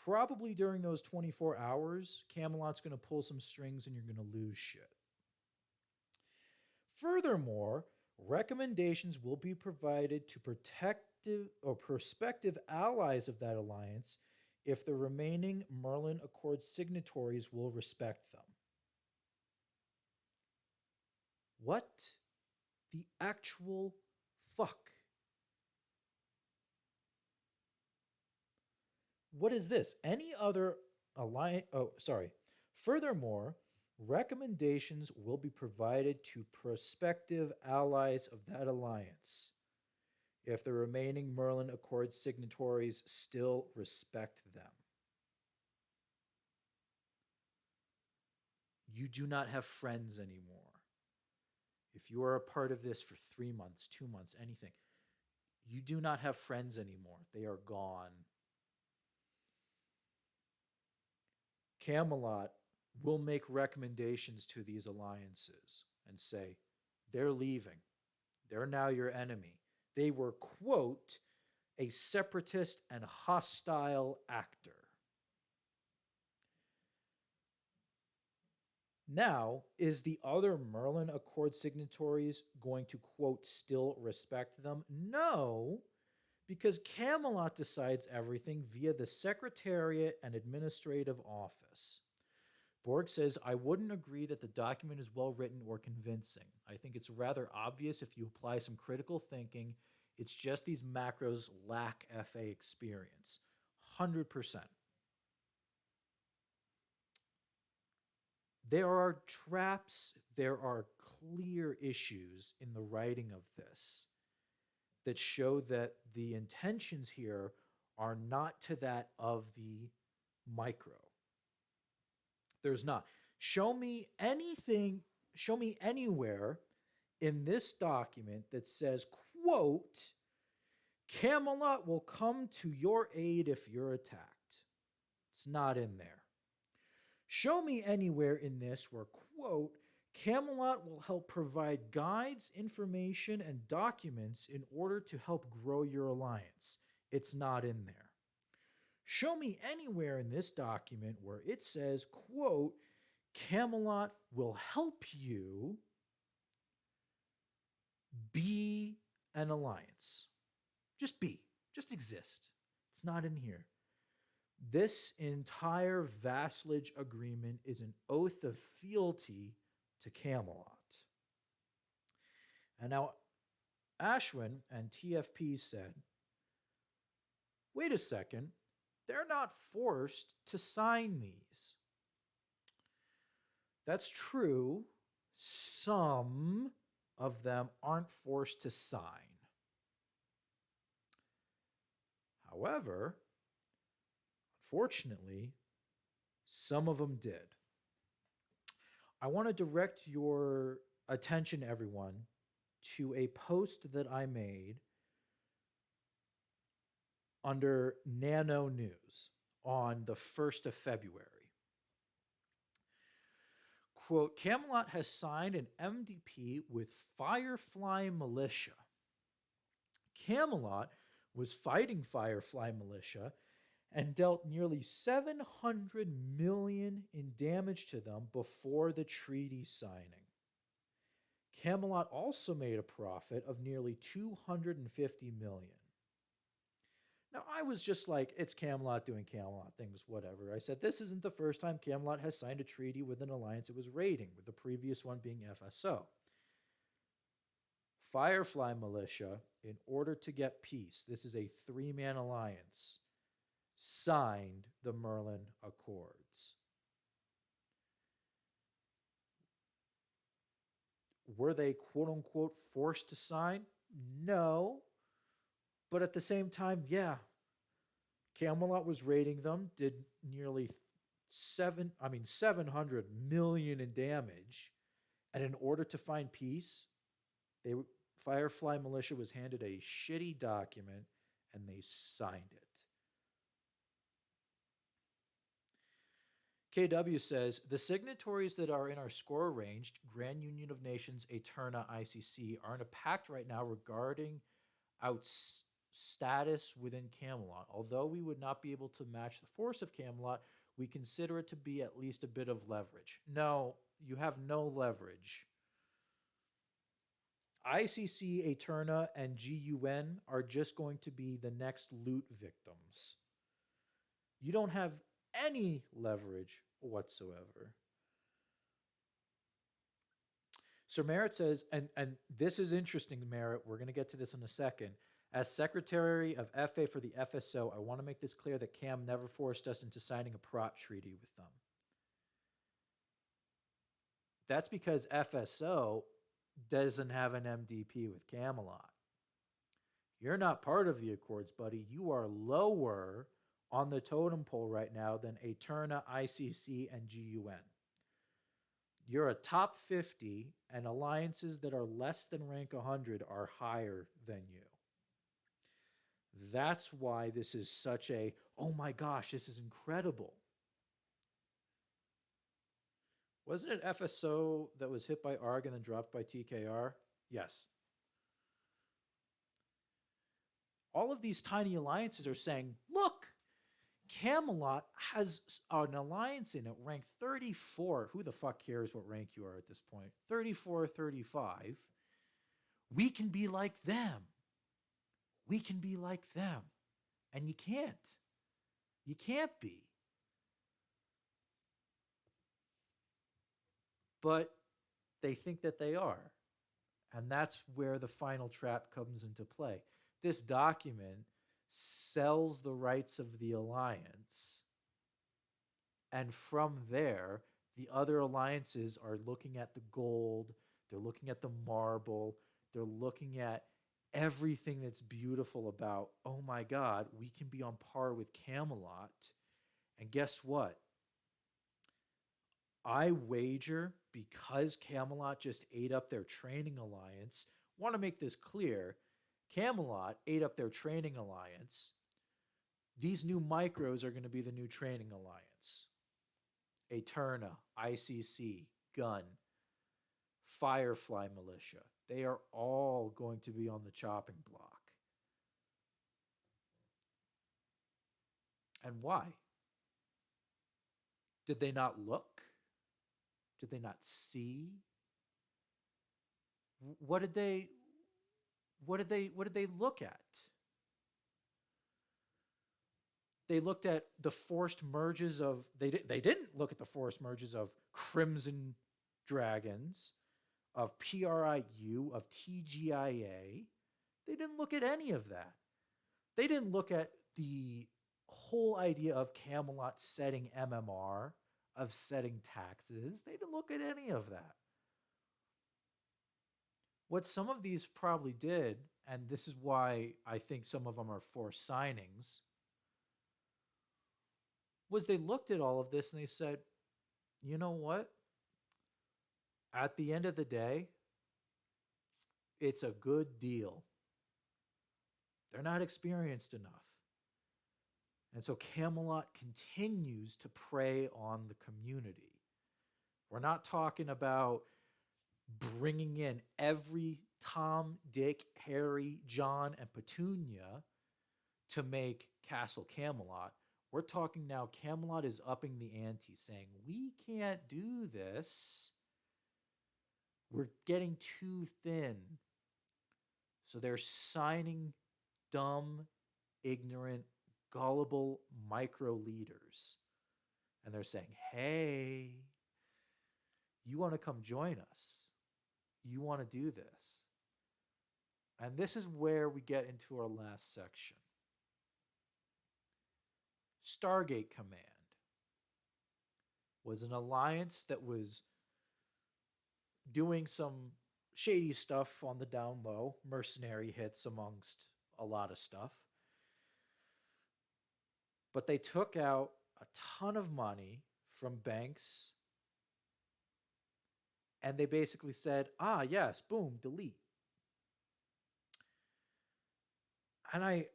Probably during those 24 hours, Camelot's going to pull some strings and you're going to lose shit. Furthermore, recommendations will be provided to protective or prospective allies of that alliance if the remaining Merlin Accord signatories will respect them. What the actual fuck? What is this? Any other alliance? Oh, sorry. Furthermore, recommendations will be provided to prospective allies of that alliance if the remaining Merlin Accord signatories still respect them. You do not have friends anymore. If you are a part of this for 3 months, 2 months, anything, you do not have friends anymore. They are gone. Camelot will make recommendations to these alliances and say, they're leaving. They're now your enemy. They were, quote, a separatist and hostile actor. Now, is the other Merlin Accord signatories going to, quote, still respect them? No, because Camelot decides everything via the Secretariat and Administrative Office. Borg says, I wouldn't agree that the document is well written or convincing. I think it's rather obvious if you apply some critical thinking. It's just these macros lack FA experience. 100%. There are traps, there are clear issues in the writing of this that show that the intentions here are not to that of the micro. There's not. Show me anything, show me anywhere in this document that says, quote, Camelot will come to your aid if you're attacked. It's not in there. Show me anywhere in this where, quote, Camelot will help provide guides, information, and documents in order to help grow your alliance. It's not in there. Show me anywhere in this document where it says, quote, Camelot will help you be an alliance. Just be. Just exist. It's not in here. This entire vassalage agreement is an oath of fealty to Camelot. And now Ashwin and TFP said, wait a second, they're not forced to sign these. That's true. Some of them aren't forced to sign. However, unfortunately, some of them did. I want to direct your attention, everyone, to a post that I made under Nano News on the 1st of February. Quote, Camelot has signed an MDP with Firefly Militia. Camelot was fighting Firefly Militia and dealt nearly 700 million in damage to them before the treaty signing. Camelot also made a profit of nearly 250 million. Now, I was just like, it's Camelot doing Camelot things, whatever. I said, this isn't the first time Camelot has signed a treaty with an alliance it was raiding, with the previous one being FSO. Firefly Militia, in order to get peace, this is a three-man alliance, signed the Merlin Accords. Were they quote unquote forced to sign? No. But at the same time, yeah, Camelot was raiding them, did nearly 700 million in damage. And in order to find peace, they Firefly Militia was handed a shitty document and they signed it. KW says, the signatories that are in our score arranged, Grand Union of Nations, Eterna, ICC, are in a pact right now regarding status within Camelot. Although we would not be able to match the force of Camelot, we consider it to be at least a bit of leverage. No, you have no leverage. ICC, Eterna, and GUN are just going to be the next loot victims. You don't have any leverage whatsoever. Sir Merritt says, and this is interesting, Merritt, we're going to get to this in a second. As Secretary of FA for the FSO, I want to make this clear that Cam never forced us into signing a prot treaty with them. That's because FSO doesn't have an MDP with Camelot. You're not part of the Accords, buddy. You are lower on the totem pole right now than Eterna, ICC, and GUN. You're a top 50, and alliances that are less than rank 100 are higher than you. That's why this is such a, oh my gosh, this is incredible. Wasn't it FSO that was hit by ARG and then dropped by TKR? Yes. All of these tiny alliances are saying, look, Camelot has an alliance in it ranked 34. Who the fuck cares what rank you are at this point? 34, 35. We can be like them. We can be like them. And you can't. You can't be. But they think that they are. And that's where the final trap comes into play. This document sells the rights of the alliance. And from there, the other alliances are looking at the gold, they're looking at the marble, they're looking at everything that's beautiful about, oh my God, we can be on par with Camelot. And guess what? I wager, because Camelot just ate up their training alliance, want to make this clear, Camelot ate up their training alliance. These new micros are going to be the new training alliance. Eterna, ICC, GUN, Firefly Militia. They are all going to be on the chopping block. And why? Did they not look? Did they not see? What did they look at? They looked at the forced merges of, they didn't look at the forced merges of Crimson Dragons, of PRIU, of TGIA. They didn't look at any of that. They didn't look at the whole idea of Camelot setting MMR, of setting taxes. They didn't look at any of that. What some of these probably did, and this is why I think some of them are forced signings, was they looked at all of this and they said, you know what? At the end of the day, it's a good deal. They're not experienced enough. And so Camelot continues to prey on the community. We're not talking about bringing in every Tom, Dick, Harry, John, and Petunia to make Castle Camelot. We're talking now, Camelot is upping the ante, saying, we can't do this. We're getting too thin. So they're signing dumb, ignorant, gullible micro leaders. And they're saying, hey, you want to come join us? You want to do this? And this is where we get into our last section. Stargate Command was an alliance that was doing some shady stuff on the down low, mercenary hits amongst a lot of stuff. But they took out a ton of money from banks and they basically said, yes, boom, delete. And I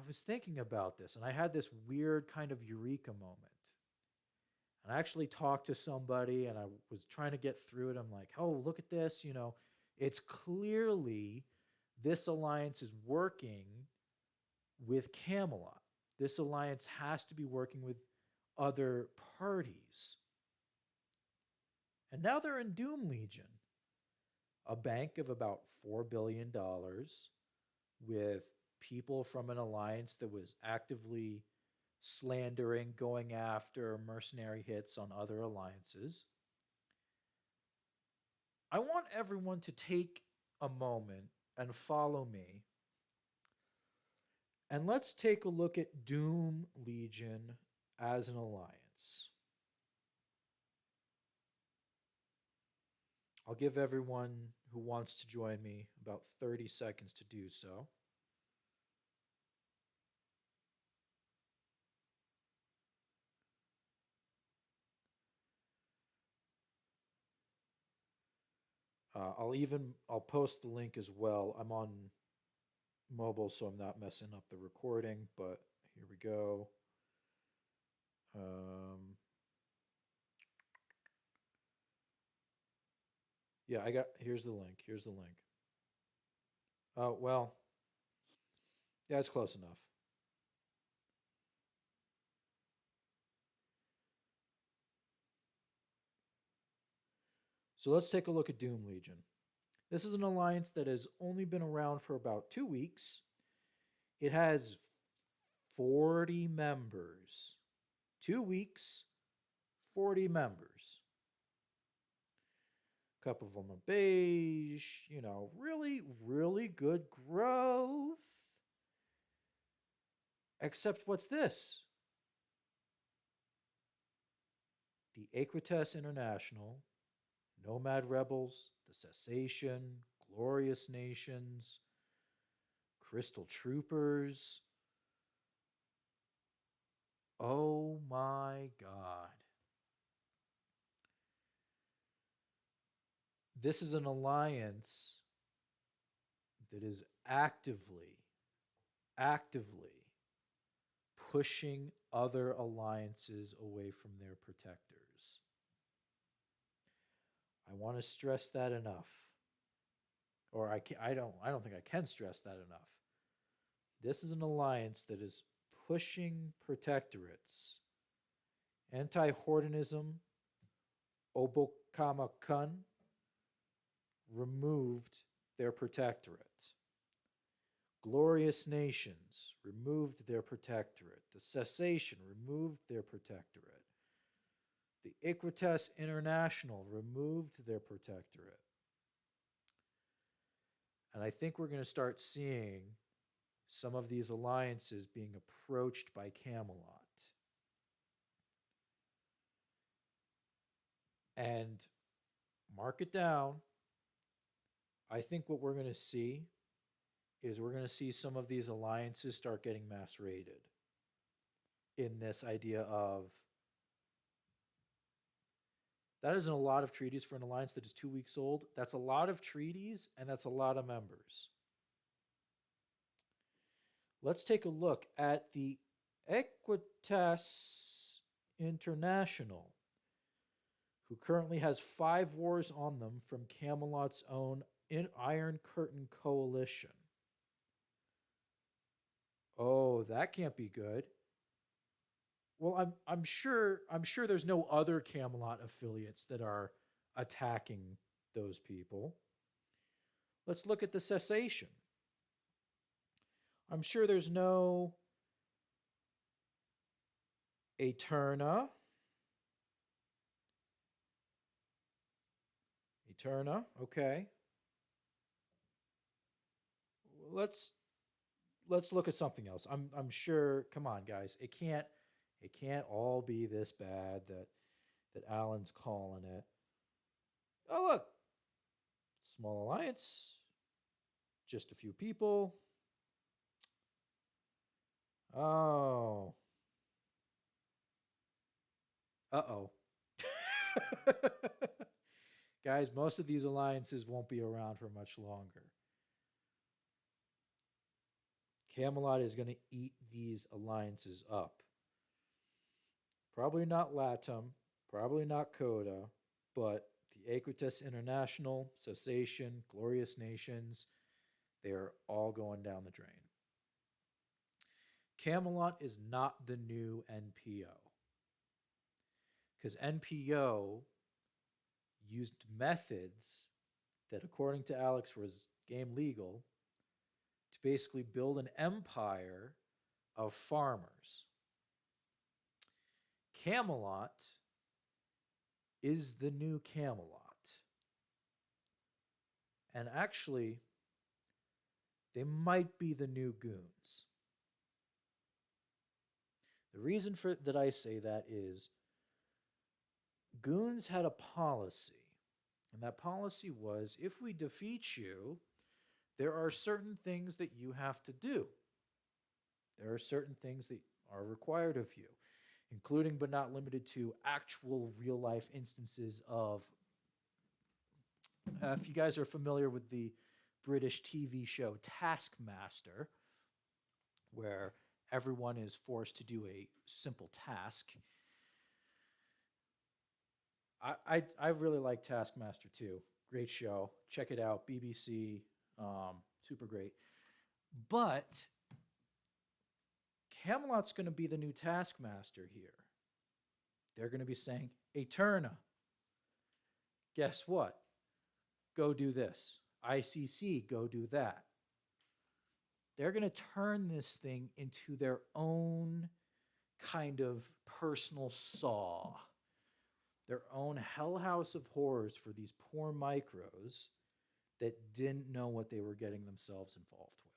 was thinking about this and I had this weird kind of eureka moment. And I actually talked to somebody and I was trying to get through it. I'm like, oh, look at this. It's clearly this alliance is working with Camelot. This alliance has to be working with other parties. And now they're in Doom Legion, a bank of about $4 billion with people from an alliance that was actively slandering, going after mercenary hits on other alliances. I want everyone to take a moment and follow me. And let's take a look at Doom Legion as an alliance. I'll give everyone who wants to join me about 30 seconds to do so. I'll post the link as well. I'm on mobile, so I'm not messing up the recording, but here we go. Yeah, here's the link. Oh, well, yeah, it's close enough. So let's take a look at Doom Legion. This is an alliance that has only been around for about 2 weeks. It has 40 members. 2 weeks, 40 members. A couple of them are beige, really, really good growth. Except what's this? The Equites International, Nomad Rebels, the Cessation, Glorious Nations, Crystal Troopers. Oh my God. This is an alliance that is actively pushing other alliances away from their protectors. I want to stress that enough. Or I don't think I can stress that enough. This is an alliance that is pushing protectorates. Anti-Hordenism, Obokamakun, removed their protectorate. Glorious Nations removed their protectorate. The Cessation removed their protectorate. The Equites International removed their protectorate. And I think we're going to start seeing some of these alliances being approached by Camelot. And mark it down. I think what we're going to see is we're going to see some of these alliances start getting mass raided in this idea of that isn't a lot of treaties for an alliance that is 2 weeks old. That's a lot of treaties and that's a lot of members. Let's take a look at the Equites International, who currently has 5 wars on them from Camelot's own Iron Curtain Coalition. Oh, that can't be good. Well, I'm sure there's no other Camelot affiliates that are attacking those people. Let's look at the cessation. I'm sure there's no Eterna. Eterna, okay. Let's let's look at something else. I'm sure. Come on, guys. It can't all be this bad that Alan's calling it. Oh look, small alliance, just a few people. Oh, uh-oh. Guys, most of these alliances won't be around for much longer. Camelot is going to eat these alliances up. Probably not Latam, probably not Coda, but the Equitas International, Cessation, Glorious Nations, they are all going down the drain. Camelot is not the new NPO because NPO used methods that, according to Alex, was game legal to basically build an empire of farmers. Camelot is the new Camelot. And actually, they might be the new goons. The reason for that I say that is goons had a policy, and that policy was if we defeat you, there are certain things that you have to do. There are certain things that are required of you, including but not limited to actual real life instances of. If you guys are familiar with the British TV show Taskmaster, where everyone is forced to do a simple task, I really like Taskmaster too. Great show. Check it out. BBC. Super great. But Camelot's going to be the new Taskmaster here. They're going to be saying, Eterna, guess what? Go do this. ICC, go do that. They're going to turn this thing into their own kind of personal Saw, their own hell house of horrors for these poor micros that didn't know what they were getting themselves involved with.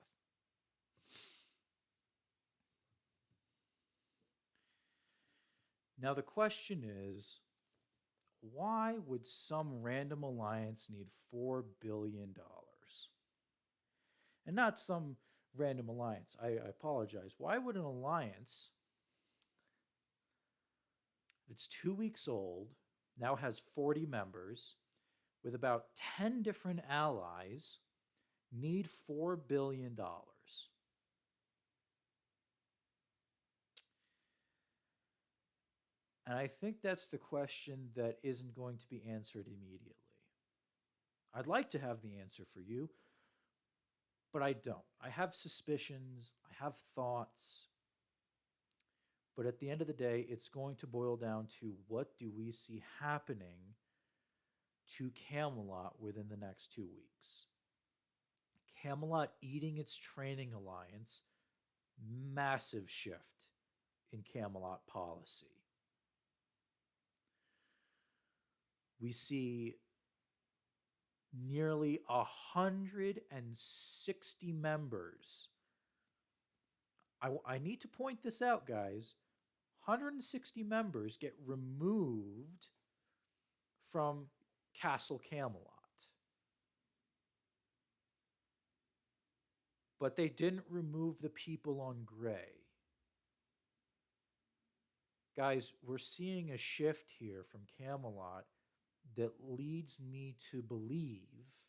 Now, the question is, why would some random alliance need $4 billion? And not some random alliance. I apologize. Why would an alliance that's 2 weeks old, now has 40 members, with about 10 different allies, need $4 billion? And I think that's the question that isn't going to be answered immediately. I'd like to have the answer for you, but I don't. I have suspicions, I have thoughts, but at the end of the day, it's going to boil down to what do we see happening to Camelot within the next 2 weeks? Camelot eating its training alliance, massive shift in Camelot policy. We see nearly 160 members. I need to point this out, guys. 160 members get removed from Castle Camelot. But they didn't remove the people on Grey. Guys, we're seeing a shift here from Camelot that leads me to believe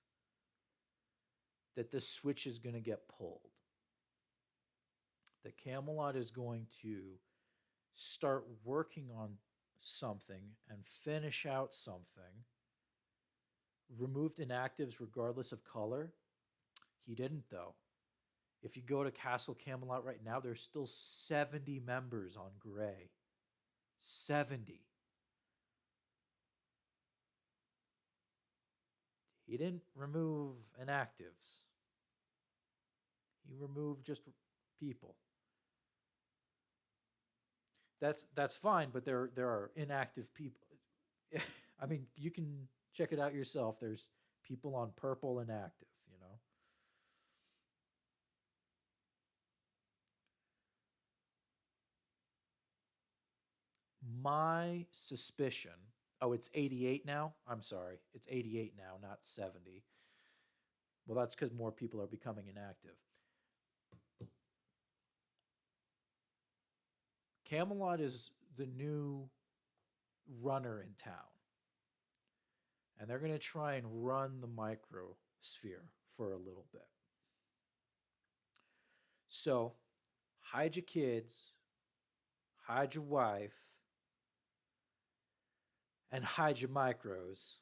that the switch is going to get pulled. That Camelot is going to start working on something and finish out something. Removed inactives regardless of color. He didn't, though. If you go to Castle Camelot right now, there's still 70 members on Grey. 70. He didn't remove inactives. He removed just people. That's fine, but there are inactive people. I mean, you can check it out yourself. There's people on purple inactive, you know. My suspicion, oh, it's 88 now. I'm sorry. It's 88 now, not 70. Well, that's cuz more people are becoming inactive. Camelot is the new runner in town. And they're going to try and run the microsphere for a little bit. So, hide your kids, hide your wife, and hide your micros,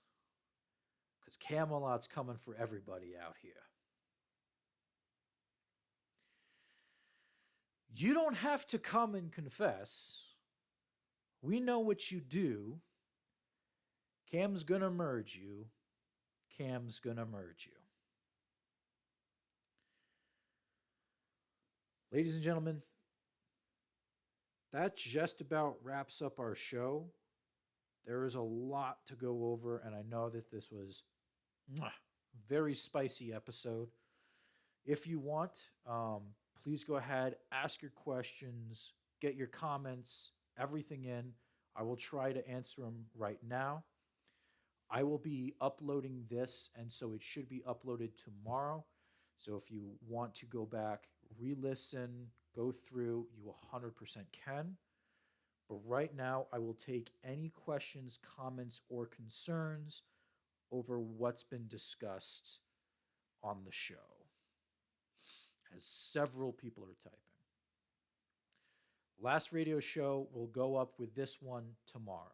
because Camelot's coming for everybody out here. You don't have to come and confess. We know what you do. Cam's gonna merge you. Cam's gonna merge you. Ladies and gentlemen, that just about wraps up our show. There is a lot to go over, and I know that this was a very spicy episode. If you want, please go ahead, ask your questions, get your comments, everything in. I will try to answer them right now. I will be uploading this, and so it should be uploaded tomorrow. So if you want to go back, re-listen, go through, you 100% can. But right now, I will take any questions, comments, or concerns over what's been discussed on the show, as several people are typing. Last radio show will go up with this one tomorrow.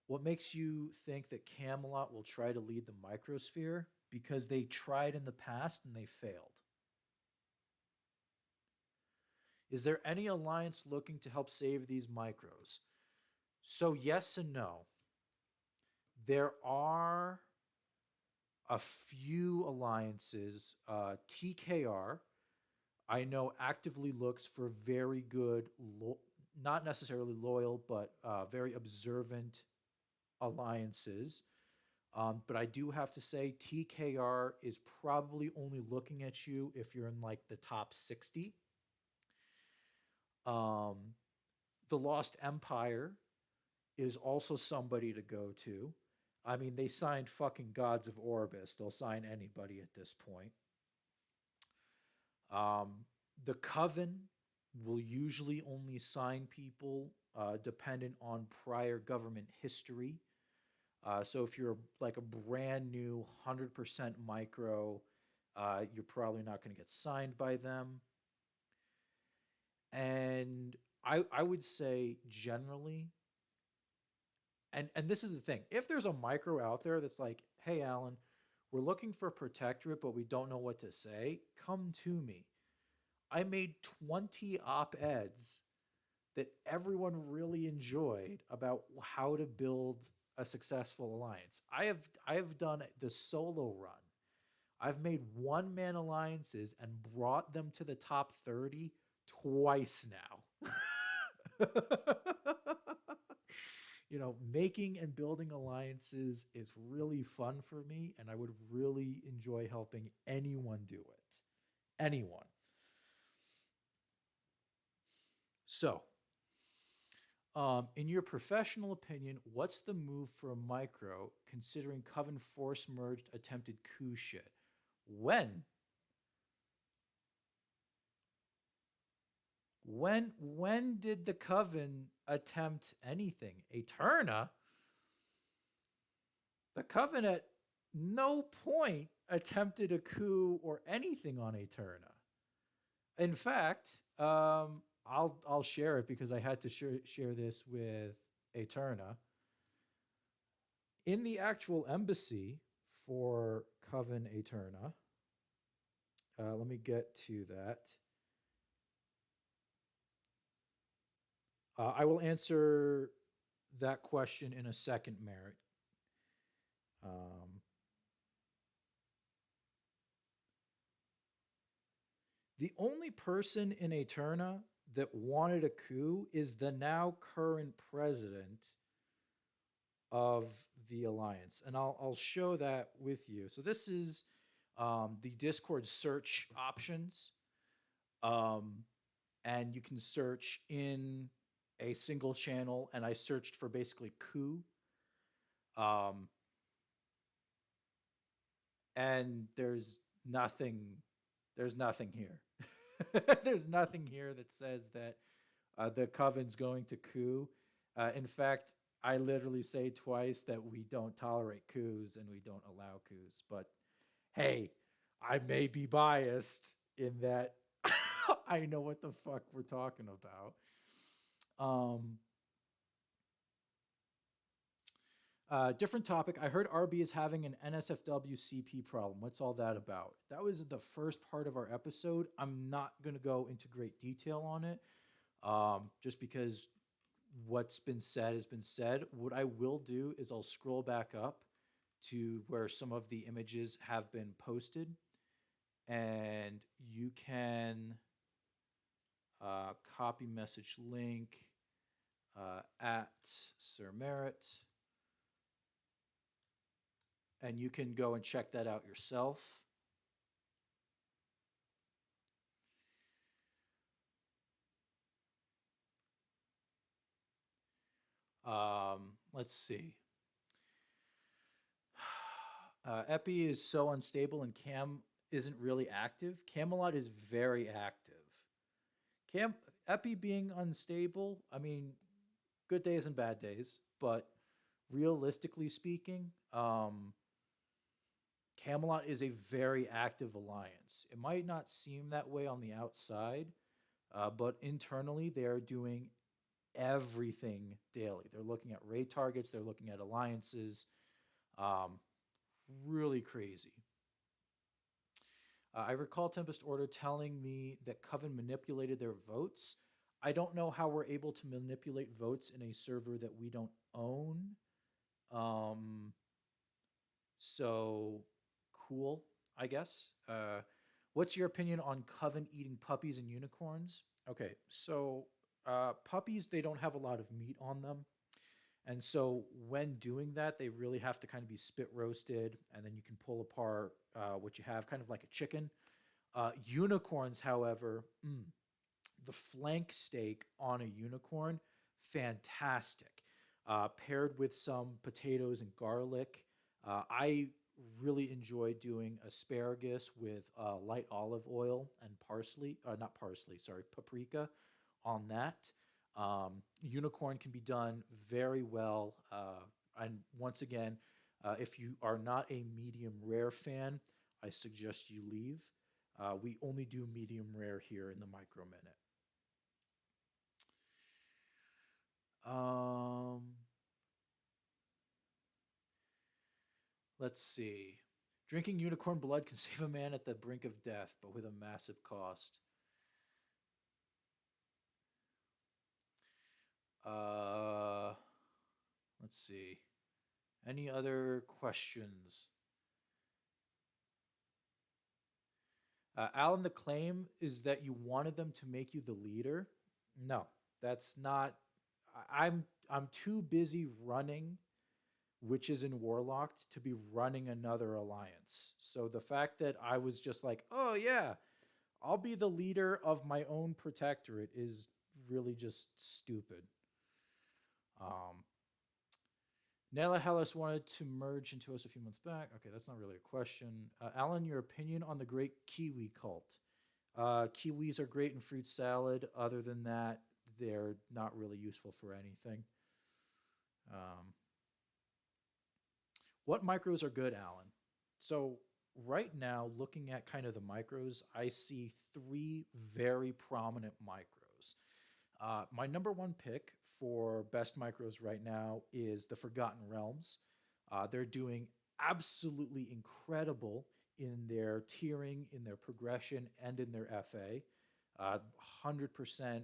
What makes you think that Camelot will try to lead the microsphere? Because they tried in the past and they failed. Is there any alliance looking to help save these micros? So, yes and no. There are a few alliances. TKR, I know, actively looks for very good, not necessarily loyal, but very observant alliances. But I do have to say, TKR is probably only looking at you if you're in like the top 60. The Lost Empire is also somebody to go to. I mean, they signed fucking Gods of Orbis. They'll sign anybody at this point. The Coven will usually only sign people dependent on prior government history. So if you're like a brand new 100% micro, you're probably not going to get signed by them. And I would say generally, and this is the thing, if there's a micro out there that's like, hey, Alan, we're looking for a protectorate, but we don't know what to say, come to me. I made 20 op-eds that everyone really enjoyed about how to build a successful alliance. I have done the solo run. I've made one-man alliances and brought them to the top 30 twice now. You know, making and building alliances is really fun for me, and I would really enjoy helping anyone do it. Anyone. So, in your professional opinion, what's the move for a micro considering Coven force merged attempted coup shit? When? When did the Coven attempt anything? Eterna? The Coven at no point attempted a coup or anything on Eterna. In fact, I'll share it because I had to share this with Eterna. In the actual embassy for Coven Eterna, let me get to that. I will answer that question in a second, Merritt. Um, the only person in Eterna that wanted a coup is the now current president of the alliance, and I'll show that with you. So this is the Discord search options, um, and you can search in a single channel. And I searched for basically coup, um, and nothing. There's nothing here. There's nothing here that says that the Coven's going to coup. In fact, I literally say twice that we don't tolerate coups and we don't allow coups. But hey, I may be biased in that I know what the fuck we're talking about. Um, Different topic. I heard RB is having an NSFW CP problem. What's all that about? That was the first part of our episode. I'm not going to go into great detail on it, just because what's been said has been said. What I will do is I'll scroll back up to where some of the images have been posted, and you can copy message link at Sir Merritt, and you can go and check that out yourself. Let's see. Epi is so unstable and Cam isn't really active. Camelot is very active. Cam Epi being unstable, I mean, good days and bad days, but realistically speaking, Camelot is a very active alliance. It might not seem that way on the outside, but internally they are doing everything daily. They're looking at raid targets, they're looking at alliances. Um, really crazy. I recall Tempest Order telling me that Coven manipulated their votes. I don't know how we're able to manipulate votes in a server that we don't own. Um, so cool, I guess. What's your opinion on Coven eating puppies and unicorns? Okay, so puppies, they don't have a lot of meat on them. And so when doing that, they really have to kind of be spit roasted, and then you can pull apart what you have, kind of like a chicken. Unicorns, however, the flank steak on a unicorn, fantastic. Paired with some potatoes and garlic. I really enjoy doing asparagus with light olive oil and parsley, not parsley, sorry, paprika on that. Unicorn can be done very well. And once again, if you are not a medium rare fan, I suggest you leave. We only do medium rare here in the Micro Minute. Um, let's see. Drinking unicorn blood can save a man at the brink of death, but with a massive cost. Uh, let's see. Any other questions? Alan, the claim is that you wanted them to make you the leader. No, that's not. I'm too busy running Witches and Warlocked to be running another alliance. So the fact that I was just like, oh yeah, I'll be the leader of my own protectorate is really just stupid. Um, Nella Hellas wanted to merge into us a few months back. Okay, that's not really a question. Alan, your opinion on the great kiwi cult? Kiwis are great in fruit salad. Other than that, they're not really useful for anything. Um, what micros are good, Alan? So, right now, looking at kind of the micros, I see three very prominent micros. My number one pick for best micros right now is the Forgotten Realms. They're doing absolutely incredible in their tiering, in their progression, and in their FA. 100%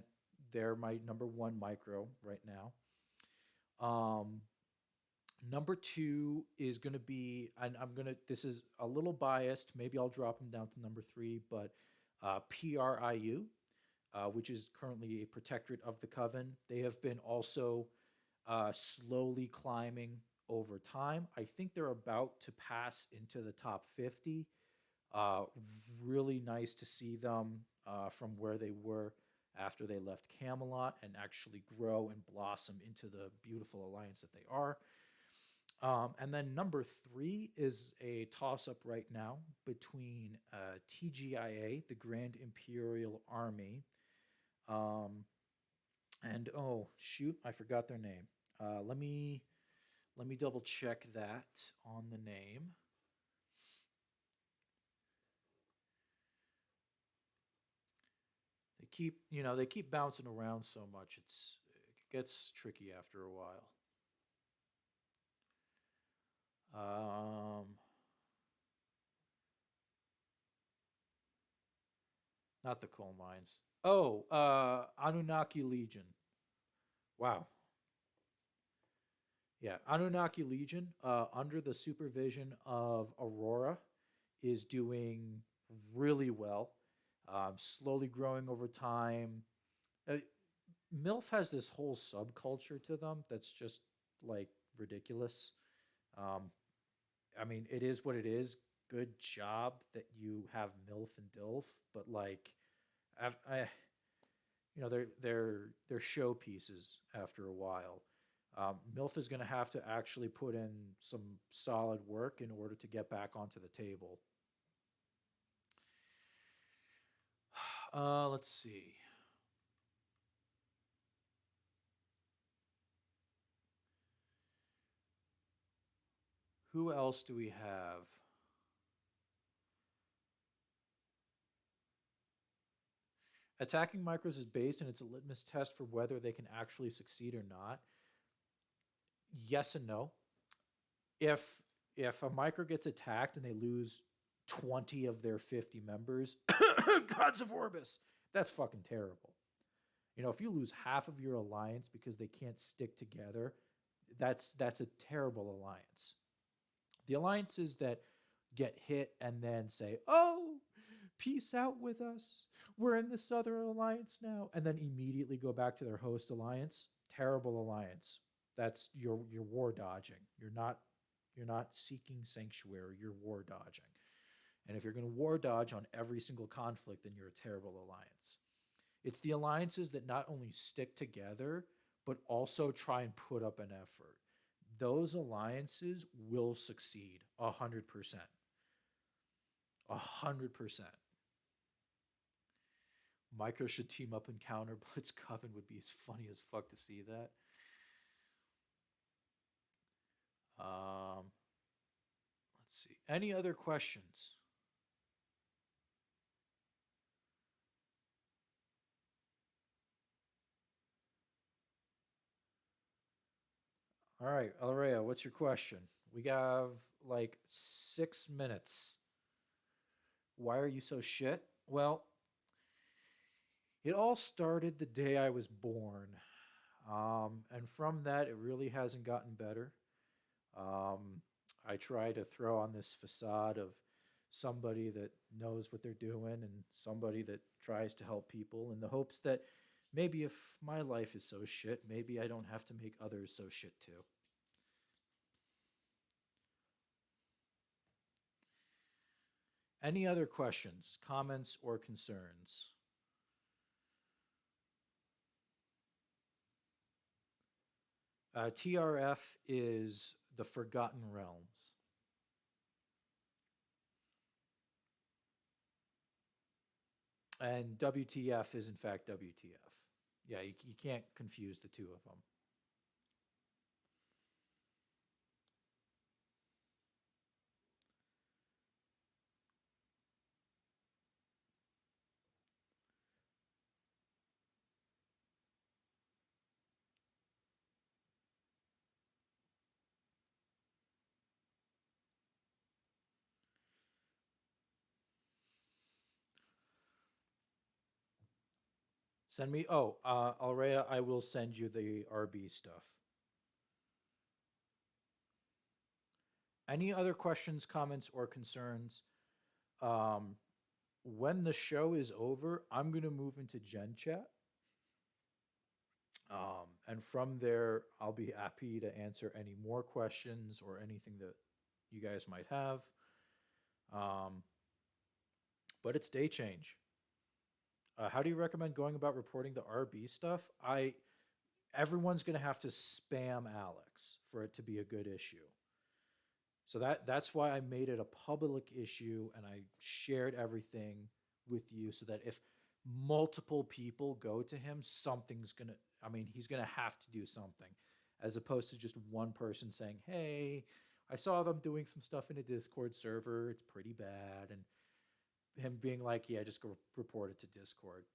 they're my number one micro right now. Um, Number two is going to be, and I'm going to, this is a little biased. Maybe I'll drop them down to number three, but PRIU, which is currently a protectorate of the Coven. They have been also slowly climbing over time. I think they're about to pass into the top 50. Uh, really nice to see them from where they were after they left Camelot and actually grow and blossom into the beautiful alliance that they are. And then number three is a toss up right now between TGIA, the Grand Imperial Army, um, and oh shoot, I forgot their name. Let me double check that on the name. They keep bouncing around so much. It gets tricky after a while. Um, Not the coal mines. Oh, Anunnaki Legion. Wow. Yeah, Anunnaki Legion, under the supervision of Aurora, is doing really well, slowly growing over time. Uh, MILF has this whole subculture to them that's just like ridiculous. Um, I mean, it is what it is. Good job that you have MILF and DILF, but like, I they're showpieces after a while. MILF is going to have to actually put in some solid work in order to get back onto the table. Let's see. Who else do we have? Attacking micros is based and it's a litmus test for whether they can actually succeed or not. Yes and no. If if a micro gets attacked and they lose 20 of their 50 members, Gods of Orbis, that's fucking terrible. If you lose half of your alliance because they can't stick together, that's a terrible alliance. The alliances that get hit and then say, "Oh, peace out with us. We're in this other alliance now," and then immediately go back to their host alliance, terrible alliance. That's you're war dodging. You're not seeking sanctuary, you're war dodging. And if you're going to war dodge on every single conflict, then you're a terrible alliance. It's the alliances that not only stick together, but also try and put up an effort. Those alliances will succeed 100%. 100%. Micro should team up and counter Blitz Coven would be as funny as fuck to see that. Um, let's see. Any other questions? All right, Alrea, what's your question? We have like 6 minutes. Why are you so shit? Well, it all started the day I was born. And from that, it really hasn't gotten better. Um, I try to throw on this facade of somebody that knows what they're doing and somebody that tries to help people in the hopes that maybe if my life is so shit, maybe I don't have to make others so shit too. Any other questions, comments, or concerns? TRF is the Forgotten Realms. And WTF is, in fact, WTF. Yeah, you can't confuse the two of them. Send me. Oh, Alrea, I will send you the RB stuff. Any other questions, comments, or concerns? Um, when the show is over, I'm going to move into Gen Chat. And from there, I'll be happy to answer any more questions or anything that you guys might have. Um, but it's day change. How do you recommend going about reporting the RB stuff? Everyone's going to have to spam Alex for it to be a good issue. So that's why I made it a public issue and I shared everything with you so that if multiple people go to him, something's going to I mean, he's going to have to do something as opposed to just one person saying, "Hey, I saw them doing some stuff in a Discord server. It's pretty bad." And him being like, "Yeah, just go report it to Discord."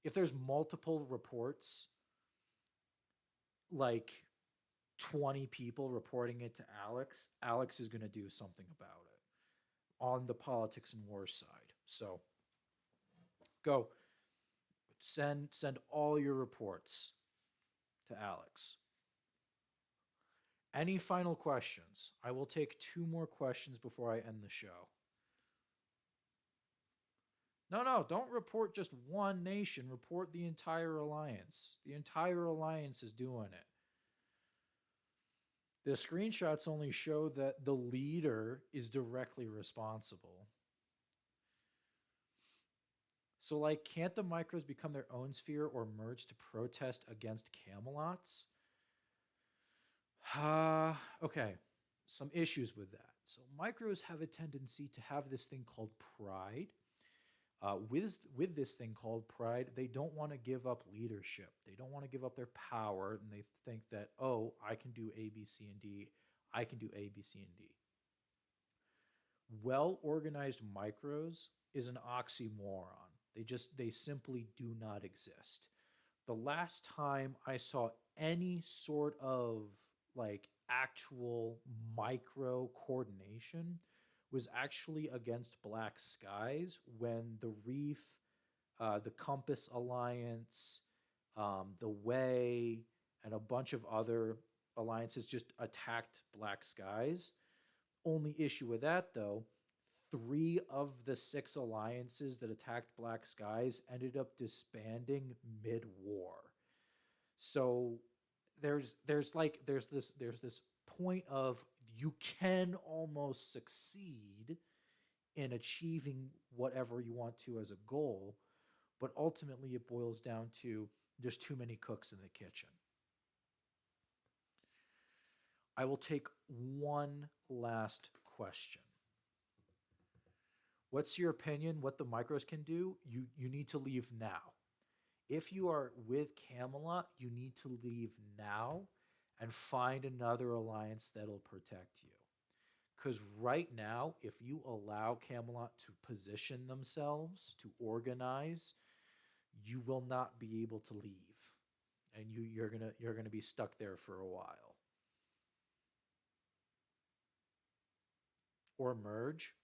If there's multiple reports, like 20 people reporting it to Alex, Alex is going to do something about it on the politics and war side. So go send all your reports to Alex. Any final questions? I will take two more questions before I end the show. No, no, don't report just one nation. Report the entire alliance. The entire alliance is doing it. The screenshots only show that the leader is directly responsible. So, like, can't the micros become their own sphere or merge to protest against Camelots? Okay, some issues with that. So, micros have a tendency to have this thing called pride. With this thing called pride, they don't want to give up leadership. They don't want to give up their power, and they think that, oh, I can do A, B, C, and D. I can do A, B, C, and D. Well organized micros is an oxymoron. They simply do not exist. The last time I saw any sort of like actual micro coordination was actually against Black Skies when the Reef, the Compass Alliance, the Way, and a bunch of other alliances just attacked Black Skies. Only issue with that, though, three of the six alliances that attacked Black Skies ended up disbanding mid-war. So there's this point of you can almost succeed in achieving whatever you want to as a goal, but ultimately it boils down to there's too many cooks in the kitchen. I will take one last question. What's your opinion? What the micros can do? You need to leave now. If you are with Camelot, you need to leave now and find another alliance that'll protect you. Because right now, if you allow Camelot to position themselves, to organize, you will not be able to leave, and you're gonna be stuck there for a while. Or merge.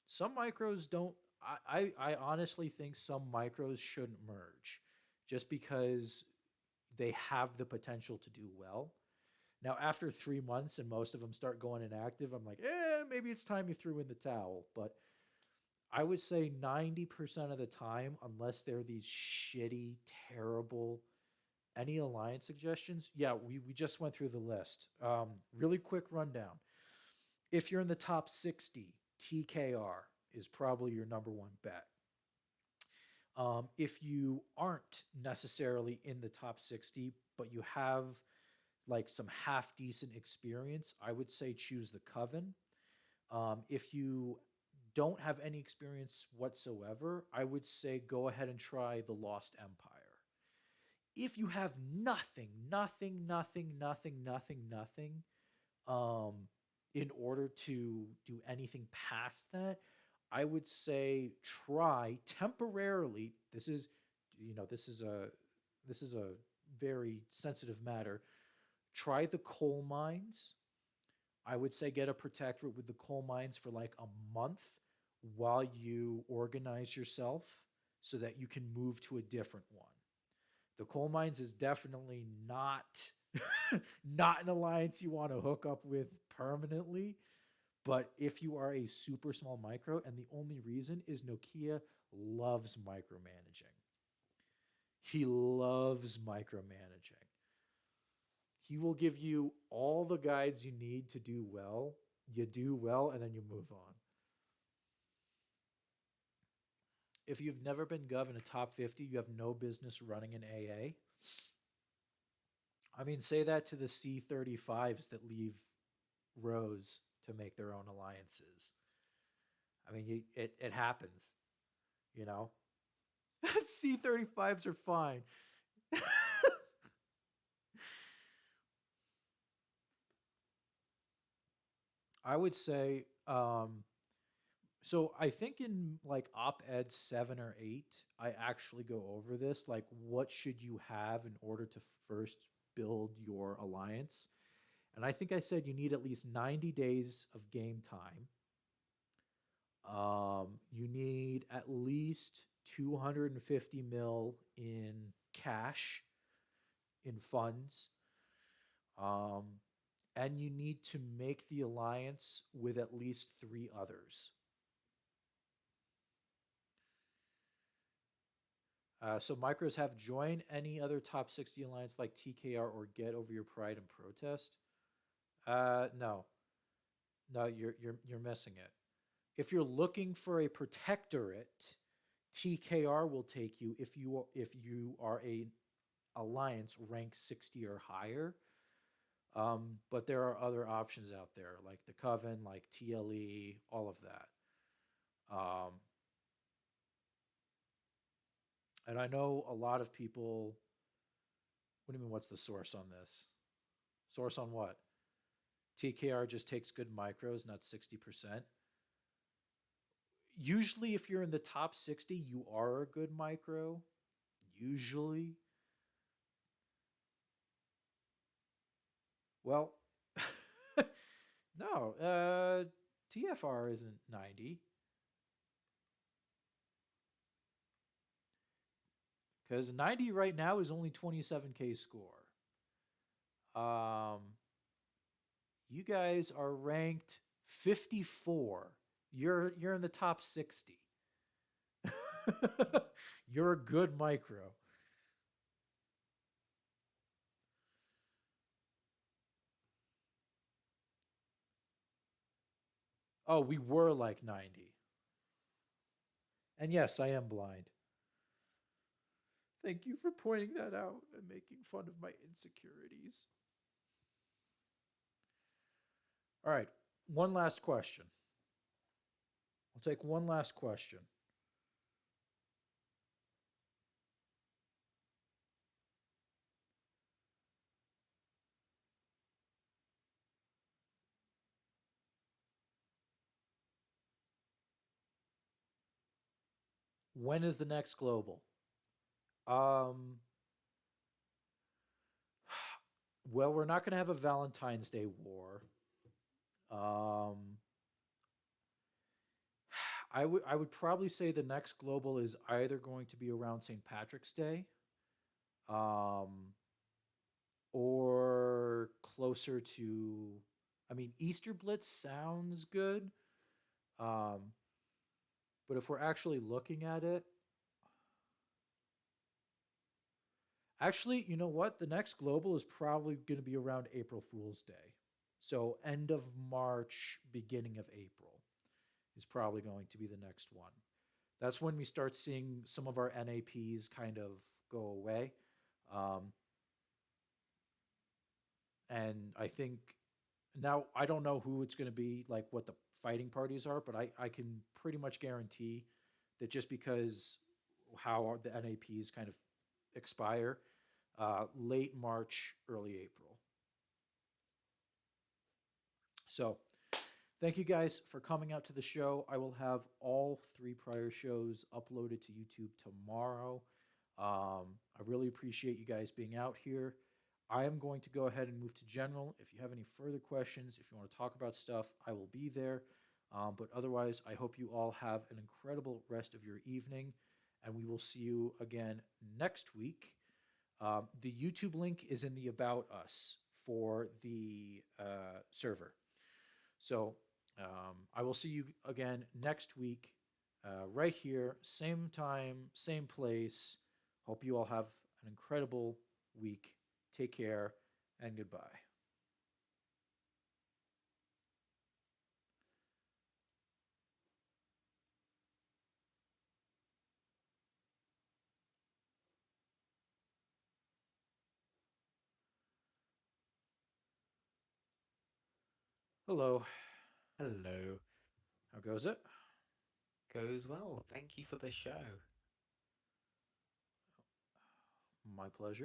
Some micros don't. I honestly think some micros shouldn't merge, just because they have the potential to do well. Now, after 3 months and most of them start going inactive, I'm like, maybe it's time you threw in the towel. But I would say 90% of the time, unless they're these shitty, terrible, any alliance suggestions? Yeah, we just went through the list. Really quick rundown. If you're in the top 60, TKR is probably your number one bet. If you aren't necessarily in the top 60, but you have like some half decent experience, I would say choose the Coven. If you don't have any experience whatsoever, I would say go ahead and try the Lost Empire. If you have nothing, um, in order to do anything past that, I would say try temporarily. This is a very sensitive matter. Try the coal mines. I would say get a protectorate with the coal mines for like a month while you organize yourself so that you can move to a different one. The coal mines is definitely not not an alliance you want to hook up with permanently. But if you are a super small micro, and the only reason is Nokia loves micromanaging. He loves micromanaging. He will give you all the guides you need to do well. You do well, and then you move on. If you've never been Gov in a top 50, you have no business running an AA. I mean, say that to the C35s that leave rows to make their own alliances. I mean, it happens, you know? C35s are fine. I would say, so I think in like op-ed 7 or 8, I actually go over this. Like, what should you have in order to first build your alliance? And I think I said you need at least 90 days of game time. You need at least 250 mil in cash, in funds. Um, and you need to make the alliance with at least 3 others. So micros have joined any other top 60 alliance like TKR or Get Over Your Pride and Protest. No, no, you're missing it. If you're looking for a protectorate, TKR will take you if you are a alliance rank 60 or higher. But there are other options out there like the Coven, like TLE, all of that. Um, and I know a lot of people. What do you mean? What's the source on this? Source on what? TKR just takes good micros, not 60%. Usually, if you're in the top 60, you are a good micro. Usually. Well, no, TFR isn't 90 because 90 right now is only 27K score. Um, you guys are ranked 54. You're in the top 60. You're a good micro. Oh, we were like 90. And yes, I am blind. Thank you for pointing that out and making fun of my insecurities. All right, one last question. I'll take one last question. When is the next global? Um, well, we're not going to have a Valentine's Day war. Um, I would probably say the next global is either going to be around St. Patrick's Day, um, or closer to. I mean, Easter Blitz sounds good, um, but if we're actually looking at it, actually, you know what? The next global is probably going to be around April Fool's Day, so end of March, beginning of April is probably going to be the next one. That's when we start seeing some of our NAPs kind of go away. Um, and I think now I don't know who it's going to be, like what the fighting parties are, but I can pretty much guarantee that just because how the NAPs kind of expire, late March, early April. So thank you guys for coming out to the show. I will have all 3 prior shows uploaded to YouTube tomorrow. I really appreciate you guys being out here. I am going to go ahead and move to general. If you have any further questions, if you want to talk about stuff, I will be there. But otherwise, I hope you all have an incredible rest of your evening, and we will see you again next week. The YouTube link is in the About Us for the server. So I will see you again next week, right here, same time, same place. Hope you all have an incredible week. Take care and goodbye. Hello. Hello. How goes it? Goes well. Thank you for the show. My pleasure.